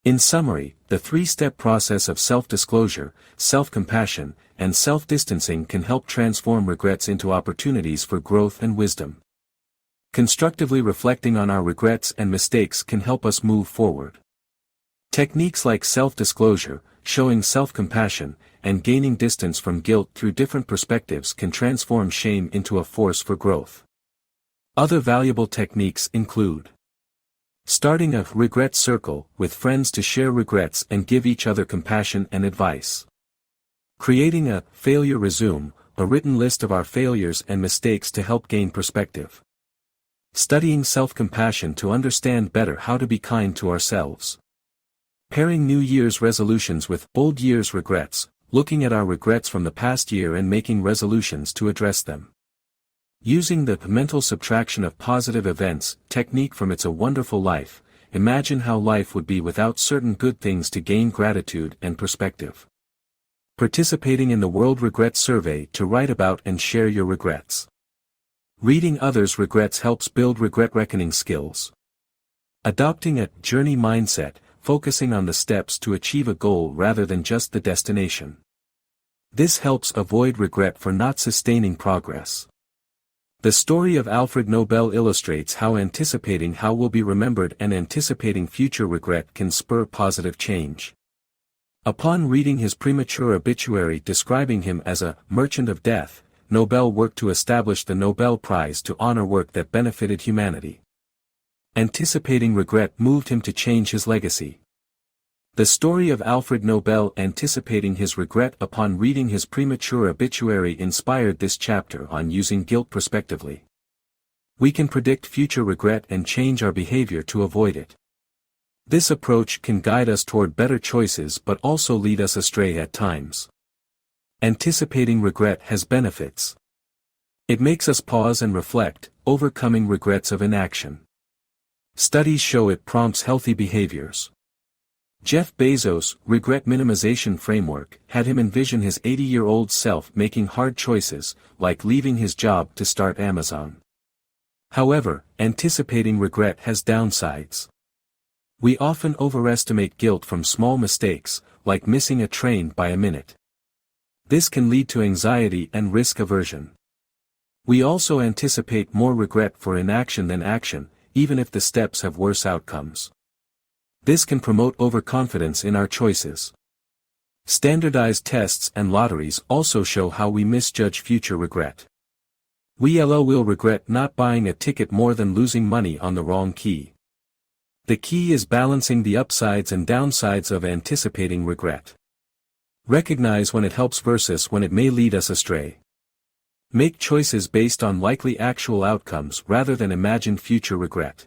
In summary, the three-step process of self-disclosure, self-compassion, and self-distancing can help transform regrets into opportunities for growth and wisdom. Constructively reflecting on our regrets and mistakes can help us move forward. Techniques like self-disclosure, showing self-compassion, and gaining distance from guilt through different perspectives can transform shame into a force for growth. Other valuable techniques include starting a regret circle with friends to share regrets and give each other compassion and advice. Creating a failure resume, a written list of our failures and mistakes to help gain perspective. Studying self-compassion to understand better how to be kind to ourselves. Pairing New Year's resolutions with old year's regrets, looking at our regrets from the past year and making resolutions to address them. Using the mental subtraction of positive events technique from It's a Wonderful Life, imagine how life would be without certain good things to gain gratitude and perspective. Participating in the World Regret Survey to write about and share your regrets. Reading others' regrets helps build regret reckoning skills. Adopting a journey mindset, focusing on the steps to achieve a goal rather than just the destination. This helps avoid regret for not sustaining progress. The story of Alfred Nobel illustrates how anticipating how will be remembered and anticipating future regret can spur positive change. Upon reading his premature obituary describing him as a merchant of death, Nobel worked to establish the Nobel Prize to honor work that benefited humanity. Anticipating regret moved him to change his legacy. The story of Alfred Nobel anticipating his regret upon reading his premature obituary inspired this chapter on using guilt prospectively. We can predict future regret and change our behavior to avoid it. This approach can guide us toward better choices but also lead us astray at times. Anticipating regret has benefits. It makes us pause and reflect, overcoming regrets of inaction. Studies show it prompts healthy behaviors. Jeff Bezos' regret minimization framework had him envision his 80-year-old self making hard choices, like leaving his job to start Amazon. However, anticipating regret has downsides. We often overestimate guilt from small mistakes, like missing a train by a minute. This can lead to anxiety and risk aversion. We also anticipate more regret for inaction than action, even if the steps have worse outcomes. This can promote overconfidence in our choices. Standardized tests and lotteries also show how we misjudge future regret. We will regret not buying a ticket more than losing money on the wrong key. The key is balancing the upsides and downsides of anticipating regret. Recognize when it helps versus when it may lead us astray. Make choices based on likely actual outcomes rather than imagined future regret.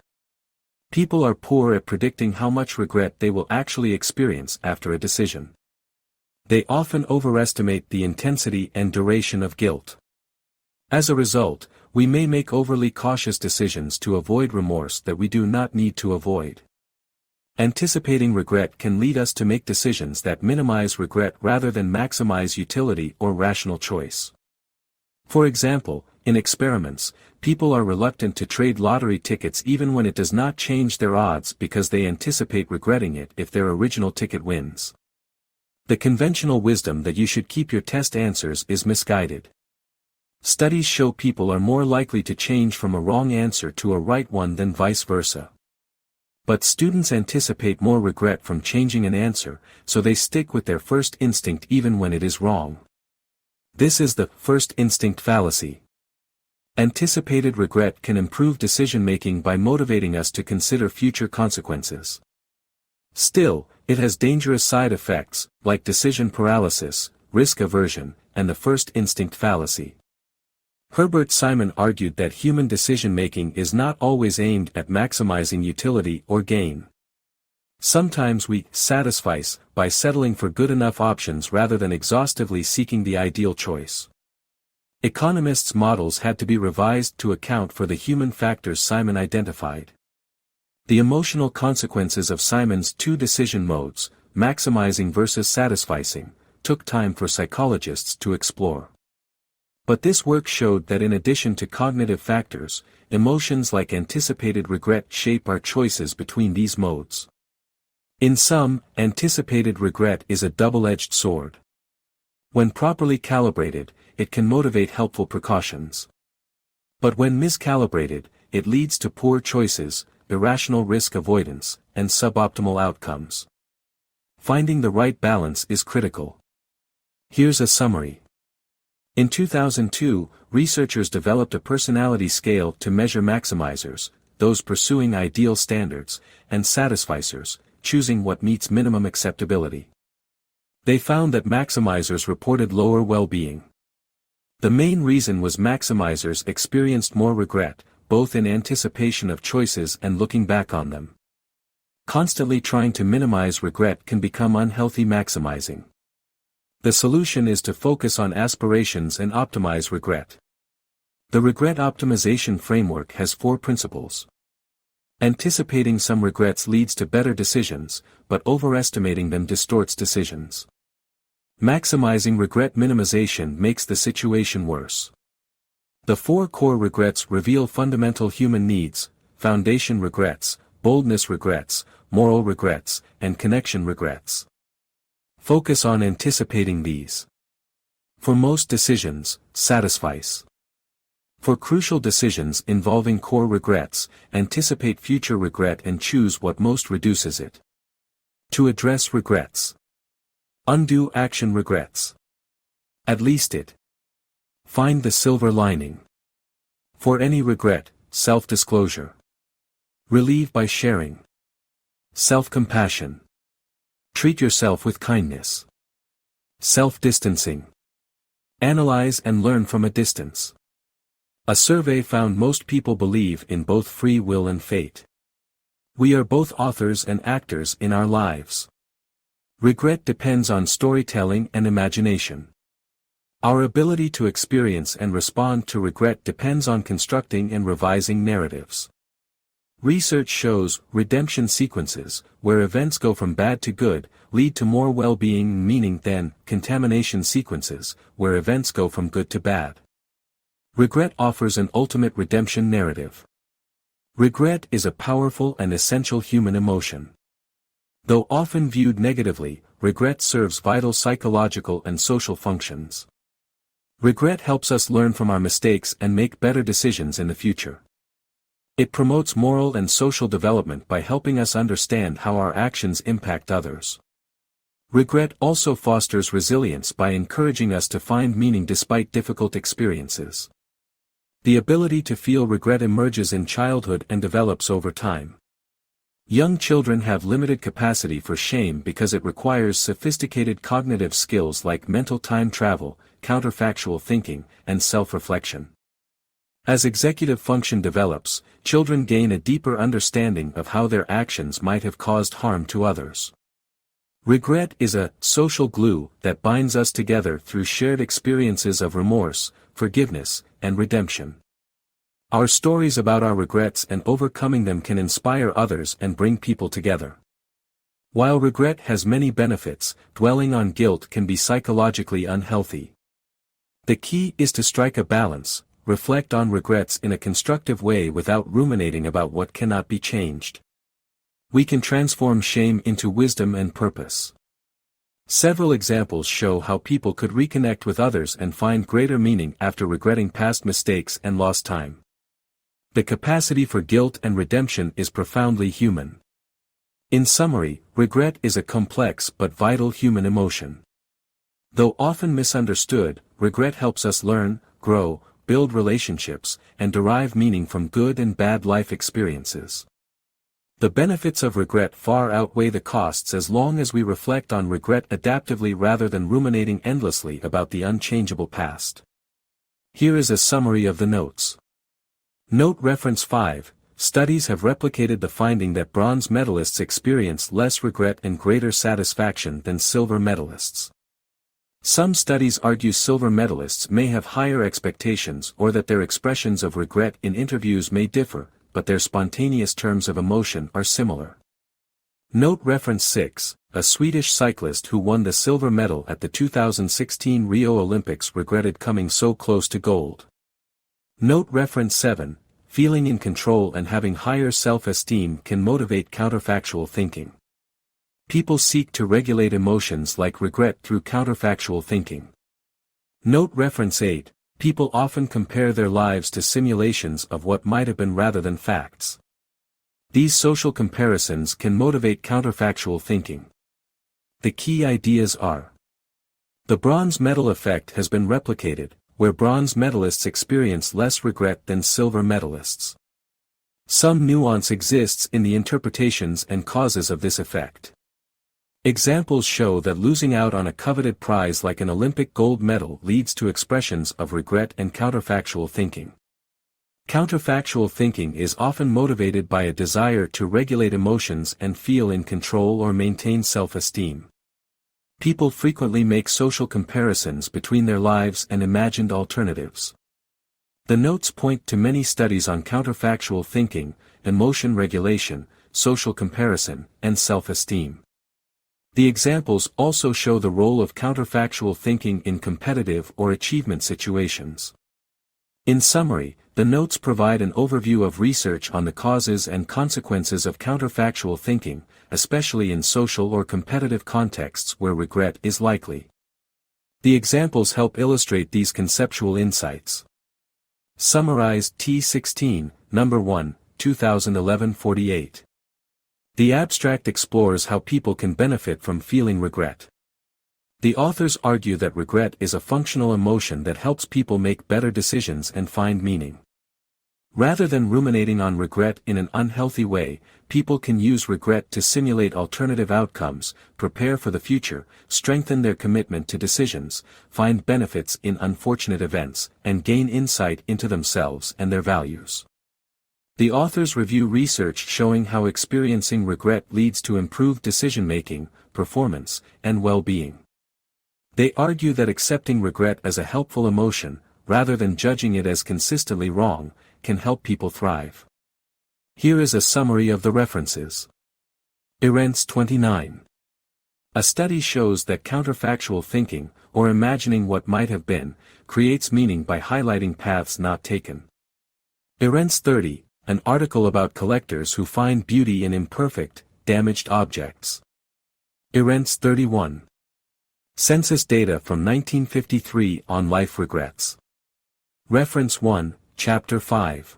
People are poor at predicting how much regret they will actually experience after a decision. They often overestimate the intensity and duration of guilt. As a result, we may make overly cautious decisions to avoid remorse that we do not need to avoid. Anticipating regret can lead us to make decisions that minimize regret rather than maximize utility or rational choice. For example, in experiments, people are reluctant to trade lottery tickets even when it does not change their odds because they anticipate regretting it if their original ticket wins. The conventional wisdom that you should keep your test answers is misguided. Studies show people are more likely to change from a wrong answer to a right one than vice versa. But students anticipate more regret from changing an answer, so they stick with their first instinct even when it is wrong. This is the first instinct fallacy. Anticipated regret can improve decision-making by motivating us to consider future consequences. Still, it has dangerous side effects, like decision paralysis, risk aversion, and the first instinct fallacy. Herbert Simon argued that human decision-making is not always aimed at maximizing utility or gain. Sometimes we satisfice by settling for good enough options rather than exhaustively seeking the ideal choice. Economists' models had to be revised to account for the human factors Simon identified. The emotional consequences of Simon's two decision modes, maximizing versus satisficing, took time for psychologists to explore. But this work showed that in addition to cognitive factors, emotions like anticipated regret shape our choices between these modes. In sum, anticipated regret is a double-edged sword. When properly calibrated, it can motivate helpful precautions. But when miscalibrated, it leads to poor choices, irrational risk avoidance, and suboptimal outcomes. Finding the right balance is critical. Here's a summary. In 2002, researchers developed a personality scale to measure maximizers, those pursuing ideal standards, and satisficers, choosing what meets minimum acceptability. They found that maximizers reported lower well-being. The main reason was maximizers experienced more regret, both in anticipation of choices and looking back on them. Constantly trying to minimize regret can become unhealthy maximizing. The solution is to focus on aspirations and optimize regret. The regret optimization framework has 4 principles. Anticipating some regrets leads to better decisions, but overestimating them distorts decisions. Maximizing regret minimization makes the situation worse. The 4 core regrets reveal fundamental human needs: foundation regrets, boldness regrets, moral regrets, and connection regrets. Focus on anticipating these. For most decisions, satisfice. For crucial decisions involving core regrets, anticipate future regret and choose what most reduces it. To address regrets. Undo action regrets. At least it. Find the silver lining. For any regret, self-disclosure. Relieve by sharing. Self-compassion. Treat yourself with kindness. Self-distancing. Analyze and learn from a distance. A survey found most people believe in both free will and fate. We are both authors and actors in our lives. Regret depends on storytelling and imagination. Our ability to experience and respond to regret depends on constructing and revising narratives. Research shows redemption sequences, where events go from bad to good, lead to more well-being and meaning than contamination sequences, where events go from good to bad. Regret offers an ultimate redemption narrative. Regret is a powerful and essential human emotion. Though often viewed negatively, regret serves vital psychological and social functions. Regret helps us learn from our mistakes and make better decisions in the future. It promotes moral and social development by helping us understand how our actions impact others. Regret also fosters resilience by encouraging us to find meaning despite difficult experiences. The ability to feel regret emerges in childhood and develops over time. Young children have limited capacity for shame because it requires sophisticated cognitive skills like mental time travel, counterfactual thinking, and self-reflection. As executive function develops, children gain a deeper understanding of how their actions might have caused harm to others. Regret is a social glue that binds us together through shared experiences of remorse, forgiveness, and redemption. Our stories about our regrets and overcoming them can inspire others and bring people together. While regret has many benefits, dwelling on guilt can be psychologically unhealthy. The key is to strike a balance, reflect on regrets in a constructive way without ruminating about what cannot be changed. We can transform shame into wisdom and purpose. Several examples show how people could reconnect with others and find greater meaning after regretting past mistakes and lost time. The capacity for guilt and redemption is profoundly human. In summary, regret is a complex but vital human emotion. Though often misunderstood, regret helps us learn, grow, build relationships, and derive meaning from good and bad life experiences. The benefits of regret far outweigh the costs as long as we reflect on regret adaptively rather than ruminating endlessly about the unchangeable past. Here is a summary of the notes. Note reference 5. Studies have replicated the finding that bronze medalists experience less regret and greater satisfaction than silver medalists. Some studies argue silver medalists may have higher expectations or that their expressions of regret in interviews may differ, but their spontaneous terms of emotion are similar. Note reference 6, a Swedish cyclist who won the silver medal at the 2016 Rio Olympics regretted coming so close to gold. Note reference 7, feeling in control and having higher self-esteem can motivate counterfactual thinking. People seek to regulate emotions like regret through counterfactual thinking. Note reference 8, people often compare their lives to simulations of what might have been rather than facts. These social comparisons can motivate counterfactual thinking. The key ideas are: the bronze medal effect has been replicated, where bronze medalists experience less regret than silver medalists. Some nuance exists in the interpretations and causes of this effect. Examples show that losing out on a coveted prize like an Olympic gold medal leads to expressions of regret and counterfactual thinking. Counterfactual thinking is often motivated by a desire to regulate emotions and feel in control or maintain self-esteem. People frequently make social comparisons between their lives and imagined alternatives. The notes point to many studies on counterfactual thinking, emotion regulation, social comparison, and self-esteem. The examples also show the role of counterfactual thinking in competitive or achievement situations. In summary, the notes provide an overview of research on the causes and consequences of counterfactual thinking, especially in social or competitive contexts where regret is likely. The examples help illustrate these conceptual insights. Summarized T16, Number 1, 2011 48. The abstract explores how people can benefit from feeling regret. The authors argue that regret is a functional emotion that helps people make better decisions and find meaning. Rather than ruminating on regret in an unhealthy way, people can use regret to simulate alternative outcomes, prepare for the future, strengthen their commitment to decisions, find benefits in unfortunate events, and gain insight into themselves and their values. The authors review research showing how experiencing regret leads to improved decision-making, performance, and well-being. They argue that accepting regret as a helpful emotion, rather than judging it as consistently wrong, can help people thrive. Here is a summary of the references. Arendts 29. A study shows that counterfactual thinking, or imagining what might have been, creates meaning by highlighting paths not taken. Arendts 30. An article about collectors who find beauty in imperfect, damaged objects. Arendts 31. Census data from 1953 on life regrets. Reference 1, Chapter 5.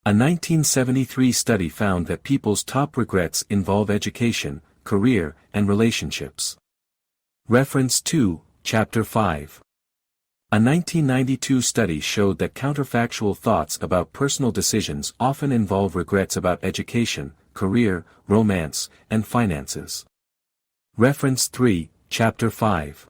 A 1973 study found that people's top regrets involve education, career, and relationships. Reference 2, Chapter 5. A 1992 study showed that counterfactual thoughts about personal decisions often involve regrets about education, career, romance, and finances. Reference 3, Chapter 5.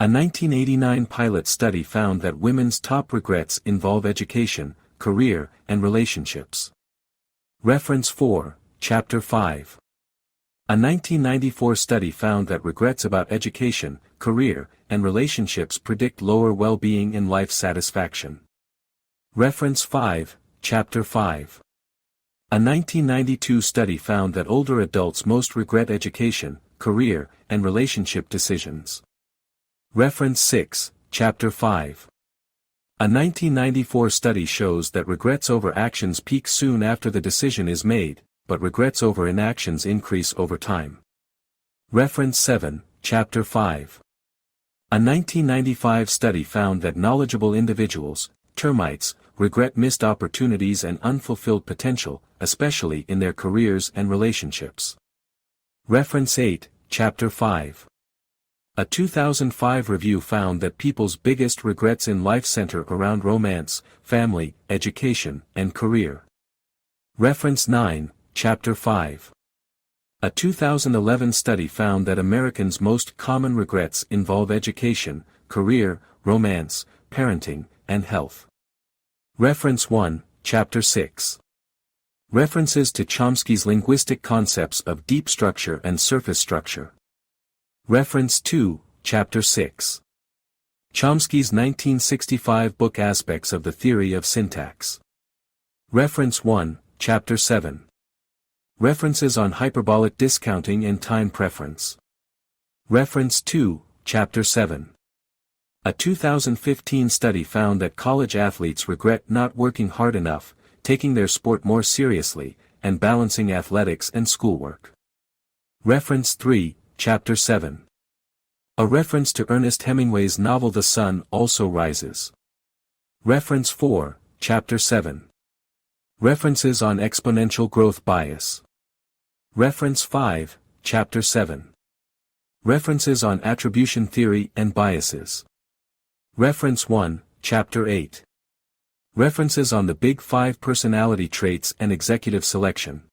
A 1989 pilot study found that women's top regrets involve education, career, and relationships. Reference 4, Chapter 5. A 1994 study found that regrets about education, career, and relationships predict lower well-being and life satisfaction. Reference 5, Chapter 5. A 1992 study found that older adults most regret education, career, and relationship decisions. Reference 6, Chapter 5. A 1994 study shows that regrets over actions peak soon after the decision is made, but regrets over inactions increase over time. Reference 7, Chapter 5. A 1995 study found that knowledgeable individuals, termites, regret missed opportunities and unfulfilled potential, especially in their careers and relationships. Reference 8, Chapter 5. A 2005 review found that people's biggest regrets in life center around romance, family, education, and career. Reference 9, Chapter 5. A 2011 study found that Americans' most common regrets involve education, career, romance, parenting, and health. Reference 1, Chapter 6. References to Chomsky's linguistic concepts of deep structure and surface structure. Reference 2, Chapter 6. Chomsky's 1965 book Aspects of the Theory of Syntax. Reference 1, Chapter 7. References on hyperbolic discounting and time preference. Reference 2, Chapter 7. A 2015 study found that college athletes regret not working hard enough, taking their sport more seriously, and balancing athletics and schoolwork. Reference 3, Chapter 7. A reference to Ernest Hemingway's novel The Sun Also Rises. Reference 4, Chapter 7. References on exponential growth bias. Reference 5, Chapter 7. References on attribution theory and biases. Reference 1, Chapter 8. References on the Big Five personality traits and executive selection.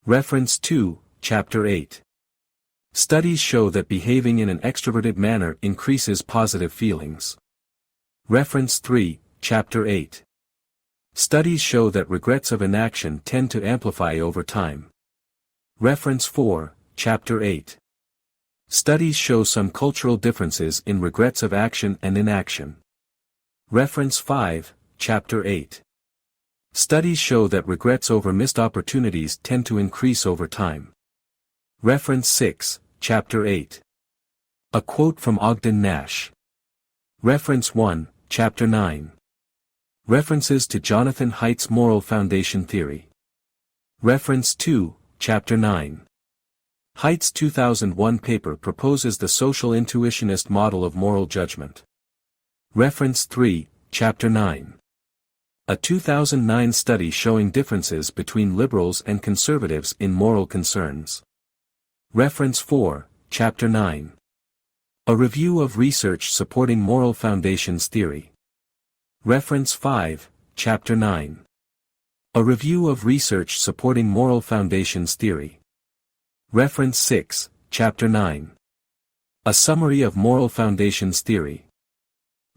Reference 2, Chapter 8. Studies show that behaving in an extroverted manner increases positive feelings. Reference 3, Chapter 8. Studies show that regrets of inaction tend to amplify over time. Reference 4, Chapter 8. Studies show some cultural differences in regrets of action and inaction. Reference 5, Chapter 8. Studies show that regrets over missed opportunities tend to increase over time. Reference 6, Chapter 8. A quote from Ogden Nash. Reference 1, Chapter 9. References to Jonathan Haidt's moral foundation theory. Reference 2, Chapter 9. Haidt's 2001 paper proposes the social intuitionist model of moral judgment. Reference 3, Chapter 9. A 2009 study showing differences between liberals and conservatives in moral concerns. Reference 4, Chapter 9. A review of research supporting moral foundations theory. Reference 5, Chapter 9. A review of research supporting moral foundations theory. Reference 6, Chapter 9. A summary of moral foundations theory.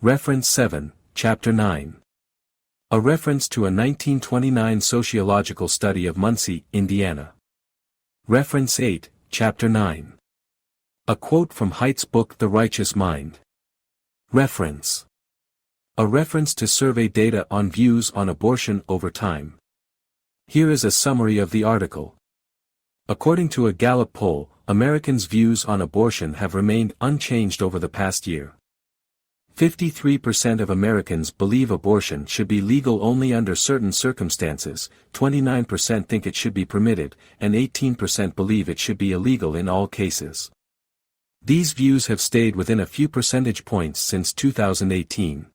Reference 7, Chapter 9. A reference to a 1929 sociological study of Muncie, Indiana. Reference 8, Chapter 9. A quote from Haidt's book The Righteous Mind. Reference. A reference to survey data on views on abortion over time. Here is a summary of the article. According to a Gallup poll, Americans' views on abortion have remained unchanged over the past year. 53% of Americans believe abortion should be legal only under certain circumstances, 29% think it should be permitted, and 18% believe it should be illegal in all cases. These views have stayed within a few percentage points since 2018.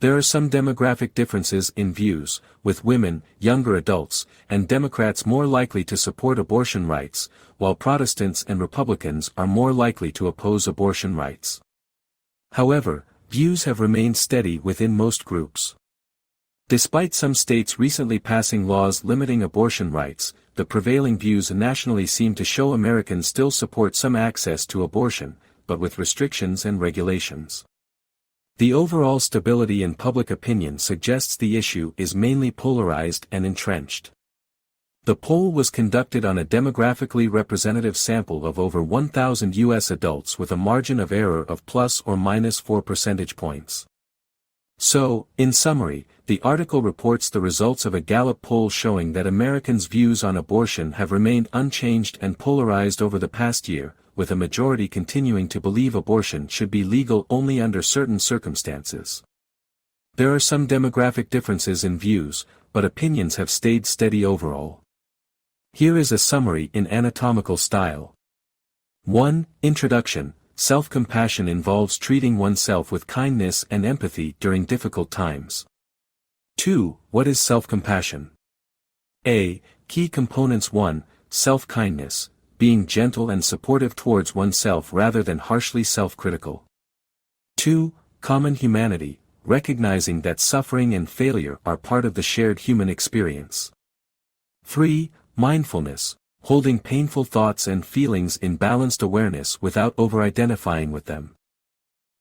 There are some demographic differences in views, with women, younger adults, and Democrats more likely to support abortion rights, while Protestants and Republicans are more likely to oppose abortion rights. However, views have remained steady within most groups. Despite some states recently passing laws limiting abortion rights, the prevailing views nationally seem to show Americans still support some access to abortion, but with restrictions and regulations. The overall stability in public opinion suggests the issue is mainly polarized and entrenched. The poll was conducted on a demographically representative sample of over 1,000 U.S. adults with a margin of error of plus or minus 4 percentage points. So, in summary, the article reports the results of a Gallup poll showing that Americans' views on abortion have remained unchanged and polarized over the past year, with a majority continuing to believe abortion should be legal only under certain circumstances. There are some demographic differences in views, but opinions have stayed steady overall. Here is a summary in anatomical style. 1. Introduction. Self-compassion involves treating oneself with kindness and empathy during difficult times. 2. What is self-compassion? A. Key components. 1. Self-kindness, being gentle and supportive towards oneself rather than harshly self-critical. 2. Common humanity, recognizing that suffering and failure are part of the shared human experience. 3. Mindfulness, holding painful thoughts and feelings in balanced awareness without over-identifying with them.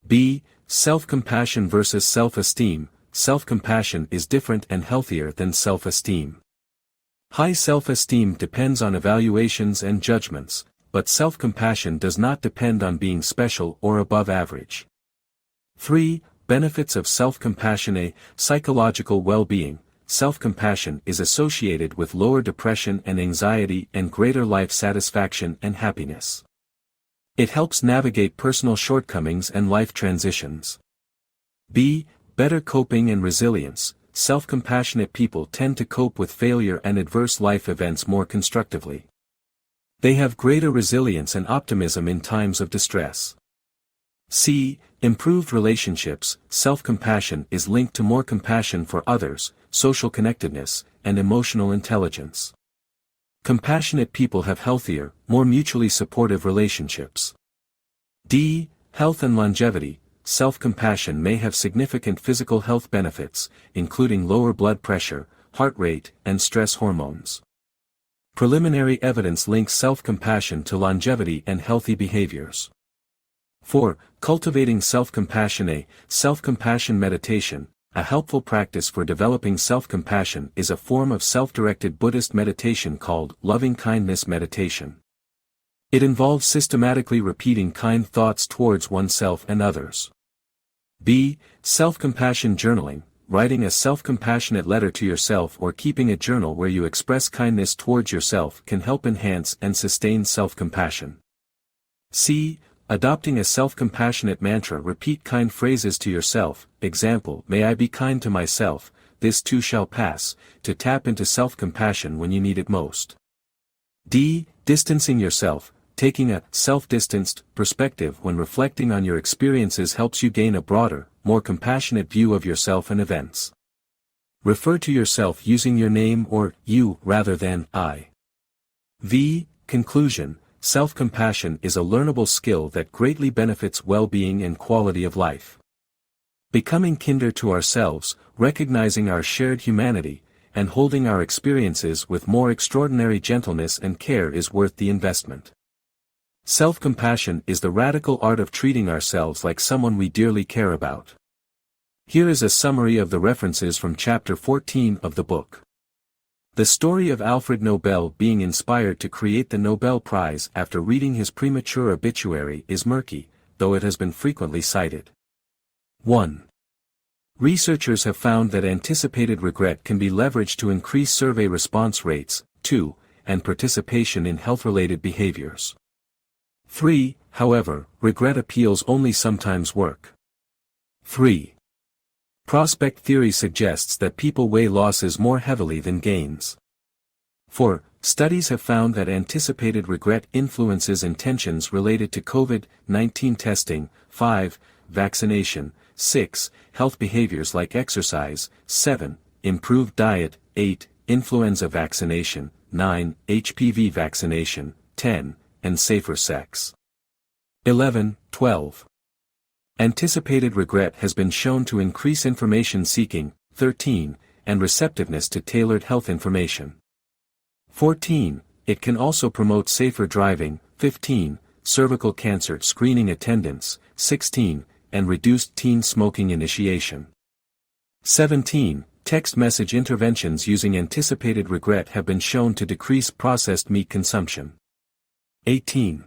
B. Self-compassion versus self-esteem. Self-compassion is different and healthier than self-esteem. High self-esteem depends on evaluations and judgments, but self-compassion does not depend on being special or above average. 3. Benefits of self-compassion. A. Psychological well-being. self-compassion is associated with lower depression and anxiety and greater life satisfaction and happiness. It helps navigate personal shortcomings and life transitions. B. Better coping and resilience. Self-compassionate people tend to cope with failure and adverse life events more constructively. They have greater resilience and optimism in times of distress. C. Improved relationships. Self-compassion is linked to more compassion for others, social connectedness, and emotional intelligence. Compassionate people have healthier, more mutually supportive relationships. D. Health and longevity. Self-compassion may have significant physical health benefits, including lower blood pressure, heart rate, and stress hormones. Preliminary evidence links self-compassion to longevity and healthy behaviors. 4. Cultivating self-compassion. A self-compassion meditation, a helpful practice for developing self-compassion, is a form of self-directed Buddhist meditation called loving-kindness meditation. It involves systematically repeating kind thoughts towards oneself and others. B. Self-compassion journaling. Writing a self-compassionate letter to yourself or keeping a journal where you express kindness towards yourself can help enhance and sustain self-compassion. C. Adopting a self-compassionate mantra. Repeat kind phrases to yourself, example, may I be kind to myself, this too shall pass, to tap into self-compassion when you need it most. D. Distancing yourself. Taking a self-distanced perspective when reflecting on your experiences helps you gain a broader, more compassionate view of yourself and events. Refer to yourself using your name or you rather than I. V. Conclusion. Self-compassion is a learnable skill that greatly benefits well-being and quality of life. Becoming kinder to ourselves, recognizing our shared humanity, and holding our experiences with more extraordinary gentleness and care is worth the investment. Self-compassion is the radical art of treating ourselves like someone we dearly care about. Here is a summary of the references from Chapter 14 of the book. The story of Alfred Nobel being inspired to create the Nobel Prize after reading his premature obituary is murky, though it has been frequently cited. 1. Researchers have found that anticipated regret can be leveraged to increase survey response rates. 2. And participation in health-related behaviors. 3. However, regret appeals only sometimes work. 3. Prospect theory suggests that people weigh losses more heavily than gains. 4. Studies have found that anticipated regret influences intentions related to COVID-19 testing. 5. Vaccination. 6. Health behaviors like exercise. 7. Improved diet. 8. Influenza vaccination. 9. HPV vaccination. 10. And safer sex. 11. 12. Anticipated regret has been shown to increase information seeking. 13. And receptiveness to tailored health information. 14. It can also promote safer driving. 15. Cervical cancer screening attendance. 16. And reduced teen smoking initiation. 17. Text message interventions using anticipated regret have been shown to decrease processed meat consumption. 18.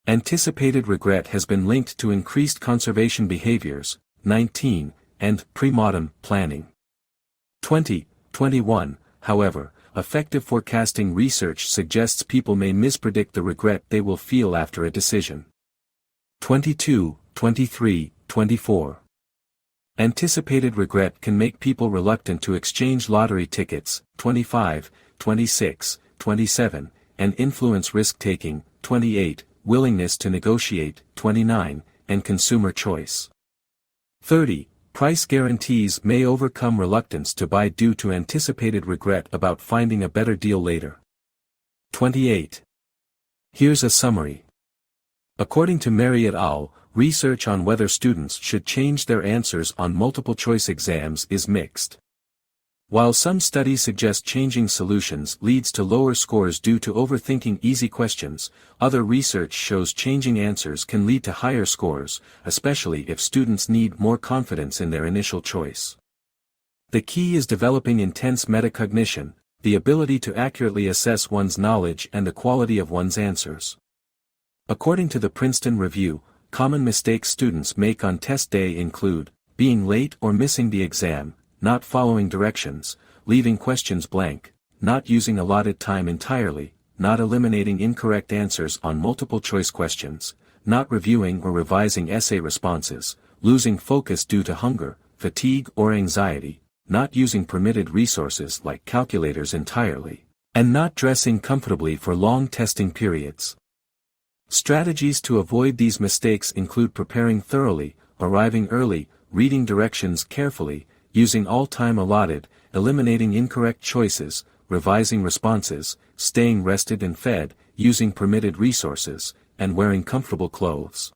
Anticipated regret has been linked to increased conservation behaviors. 19. And pre-mortem planning. 20. 21. However, effective forecasting research suggests people may mispredict the regret they will feel after a decision. 22. 23. 24. Anticipated regret can make people reluctant to exchange lottery tickets. 25. 26. 27. And influence risk-taking. 28. Willingness to negotiate. 29. And consumer choice. 30. Price guarantees may overcome reluctance to buy due to anticipated regret about finding a better deal later. 28. Here's a summary. According to Mary et al., research on whether students should change their answers on multiple-choice exams is mixed. While some studies suggest changing solutions leads to lower scores due to overthinking easy questions, other research shows changing answers can lead to higher scores, especially if students need more confidence in their initial choice. The key is developing intense metacognition, the ability to accurately assess one's knowledge and the quality of one's answers. According to the Princeton Review, common mistakes students make on test day include being late or missing the exam, not following directions, leaving questions blank, not using allotted time entirely, not eliminating incorrect answers on multiple-choice questions, not reviewing or revising essay responses, losing focus due to hunger, fatigue or anxiety, not using permitted resources like calculators entirely, and not dressing comfortably for long testing periods. Strategies to avoid these mistakes include preparing thoroughly, arriving early, reading directions carefully, using all time allotted, eliminating incorrect choices, revising responses, staying rested and fed, using permitted resources, and wearing comfortable clothes.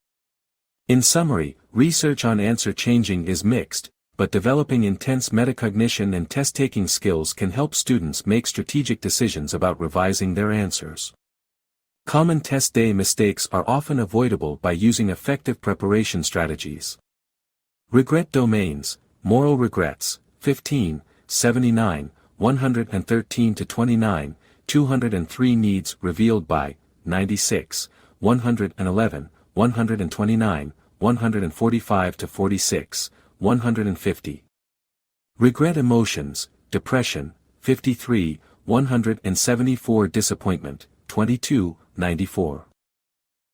In summary, research on answer changing is mixed, but developing intense metacognition and test-taking skills can help students make strategic decisions about revising their answers. Common test day mistakes are often avoidable by using effective preparation strategies. Regret domains, moral regrets, 15, 79, 113-29, 203 needs revealed by, 96, 111, 129, 145-46, 150. Regret emotions, depression, 53, 174 disappointment, 22, 94.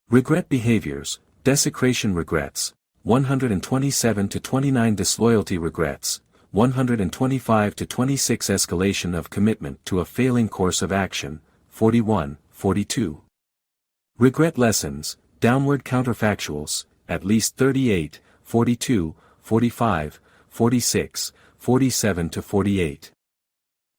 Regret behaviors, desecration regrets, 127-29 disloyalty regrets, 125-26 escalation of commitment to a failing course of action, 41, 42. Regret lessons, downward counterfactuals, at least 38, 42, 45, 46, 47-48.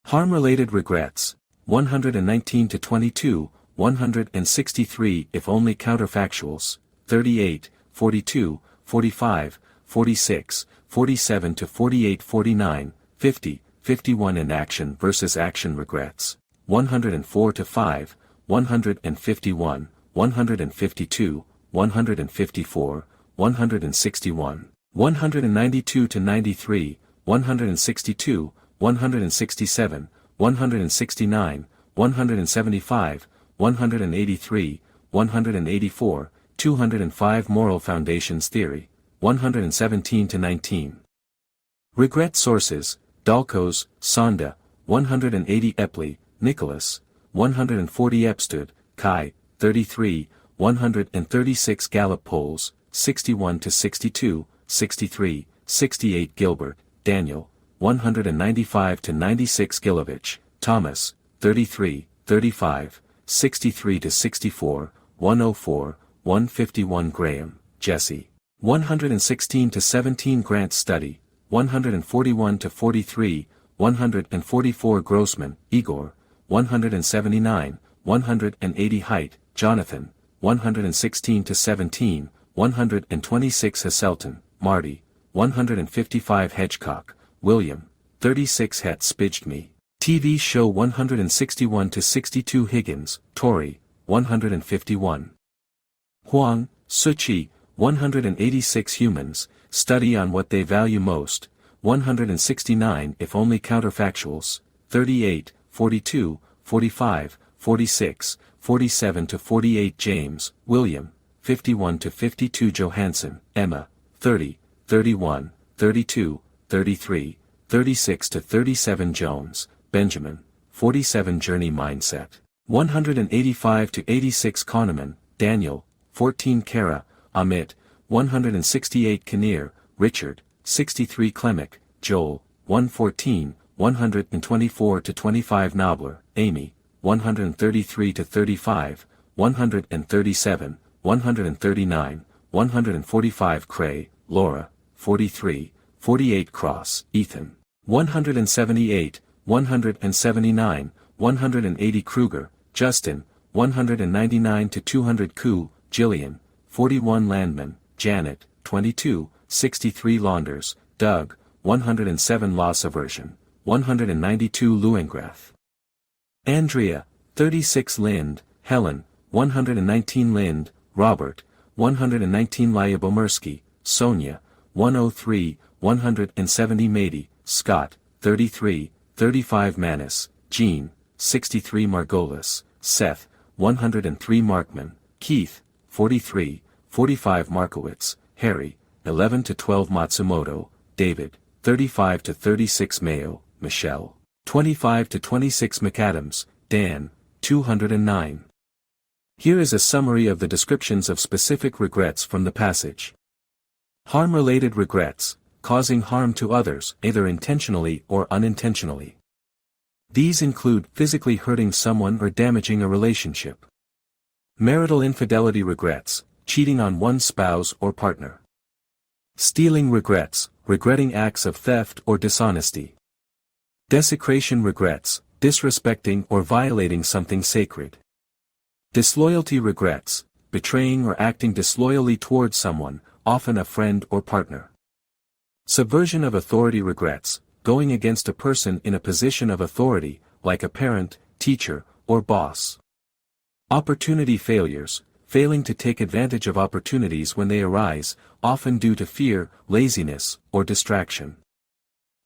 Harm-related regrets, 119-22, 163 if only counterfactuals, 38, 42, 45, 46, 47-48 49, 50, 51 inaction versus action regrets, 104-5, 151, 152, 154, 161, 192-93, 162, 167, 169, 175, 183, 184, 205 Moral Foundations Theory, 117-19. Regret sources, Dalkos, Sonda, 180 Epley, Nicholas, 140 Epstud, Kai, 33, 136 Gallup polls, 61-62, 63, 68 Gilbert, Daniel, 195-96 Gilovich, Thomas, 33, 35, 63-64, 104, 151 Graham, Jesse, 116-17 Grant Study, 141-43, 144 Grossman, Igor, 179, 180 Height, Jonathan, 116-17, 126 Hasselton, Marty, 155 Hedgecock, William, 36 Het Spijt Me. TV show 161-62 Higgins, Tori, 151. Huang, Suchi, 186 Humans, Study on What They Value Most, 169 If Only Counterfactuals, 38, 42, 45, 46, 47-48 James, William, 51-52 Johansson, Emma, 30, 31, 32, 33, 36-37 Jones, Benjamin, 47 Journey Mindset, 185-86 Kahneman, Daniel, 14 Kara, Amit, 168 Kinnear, Richard, 63 Klemick, Joel, 114, 124-25 Nobler, Amy, 133-35, 137, 139, 145 Cray, Laura, 43, 48 Cross, Ethan, 178, 179, 180 Kruger, Justin, 199-200 Koo, Jillian, 41 Landman, Janet, 22, 63 Launders, Doug, 107 Loss Aversion, 192 Leuengrath. Andrea, 36 Lind, Helen, 119 Lind, Robert, 119 Lyabomirsky, Sonia, 103, 170 Mady, Scott, 33, 35 Manis, Jean, 63 Margolis, Seth, 103 Markman, Keith, 43, 45 Markowitz, Harry, 11-12 Matsumoto, David, 35-36 Mayo, Michelle, 25 to 26 McAdams, Dan, 209. Here is a summary of the descriptions of specific regrets from the passage. Harm-related regrets, causing harm to others, either intentionally or unintentionally. These include physically hurting someone or damaging a relationship. Marital infidelity regrets, cheating on one's spouse or partner. Stealing regrets, regretting acts of theft or dishonesty. Desecration regrets, disrespecting or violating something sacred. Disloyalty regrets, betraying or acting disloyally towards someone, often a friend or partner. Subversion of authority regrets, going against a person in a position of authority, like a parent, teacher, or boss. Opportunity failures, failing to take advantage of opportunities when they arise, often due to fear, laziness, or distraction.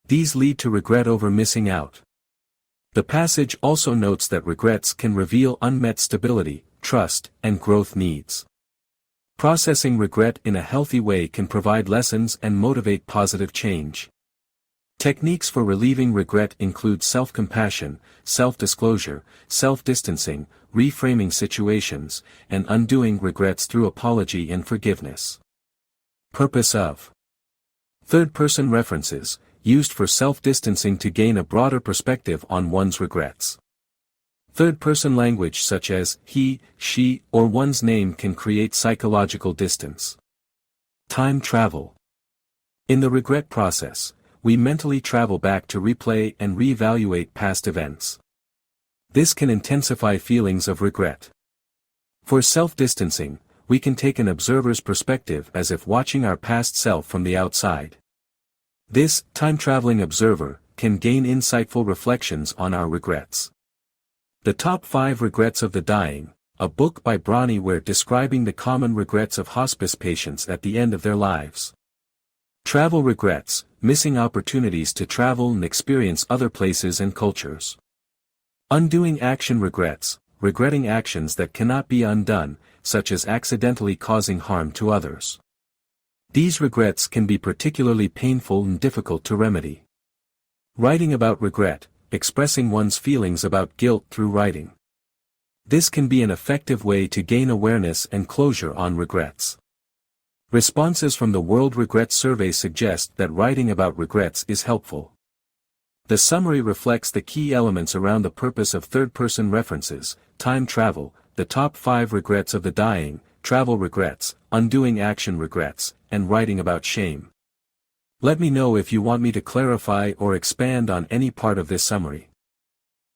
These lead to regret over missing out. The passage also notes that regrets can reveal unmet stability, trust, and growth needs. Processing regret in a healthy way can provide lessons and motivate positive change. Techniques for relieving regret include self-compassion, self-disclosure, self-distancing, reframing situations, and undoing regrets through apology and forgiveness. Purpose of third-person references, used for self-distancing to gain a broader perspective on one's regrets. Third-person language such as he, she, or one's name can create psychological distance. Time travel. In the regret process, we mentally travel back to replay and reevaluate past events. This can intensify feelings of regret. For self-distancing, we can take an observer's perspective as if watching our past self from the outside. This time-traveling observer can gain insightful reflections on our regrets. The Top 5 Regrets of the Dying, a book by Bronnie Ware describing the common regrets of hospice patients at the end of their lives. Travel regrets, missing opportunities to travel and experience other places and cultures. Undoing action regrets, regretting actions that cannot be undone, such as accidentally causing harm to others. These regrets can be particularly painful and difficult to remedy. Writing about regret, expressing one's feelings about guilt through writing. This can be an effective way to gain awareness and closure on regrets. Responses from the World Regret Survey suggest that writing about regrets is helpful. The summary reflects the key elements around the purpose of third-person references: time travel, the top 5 regrets of the dying, travel regrets, undoing action regrets, and writing about shame. Let me know if you want me to clarify or expand on any part of this summary.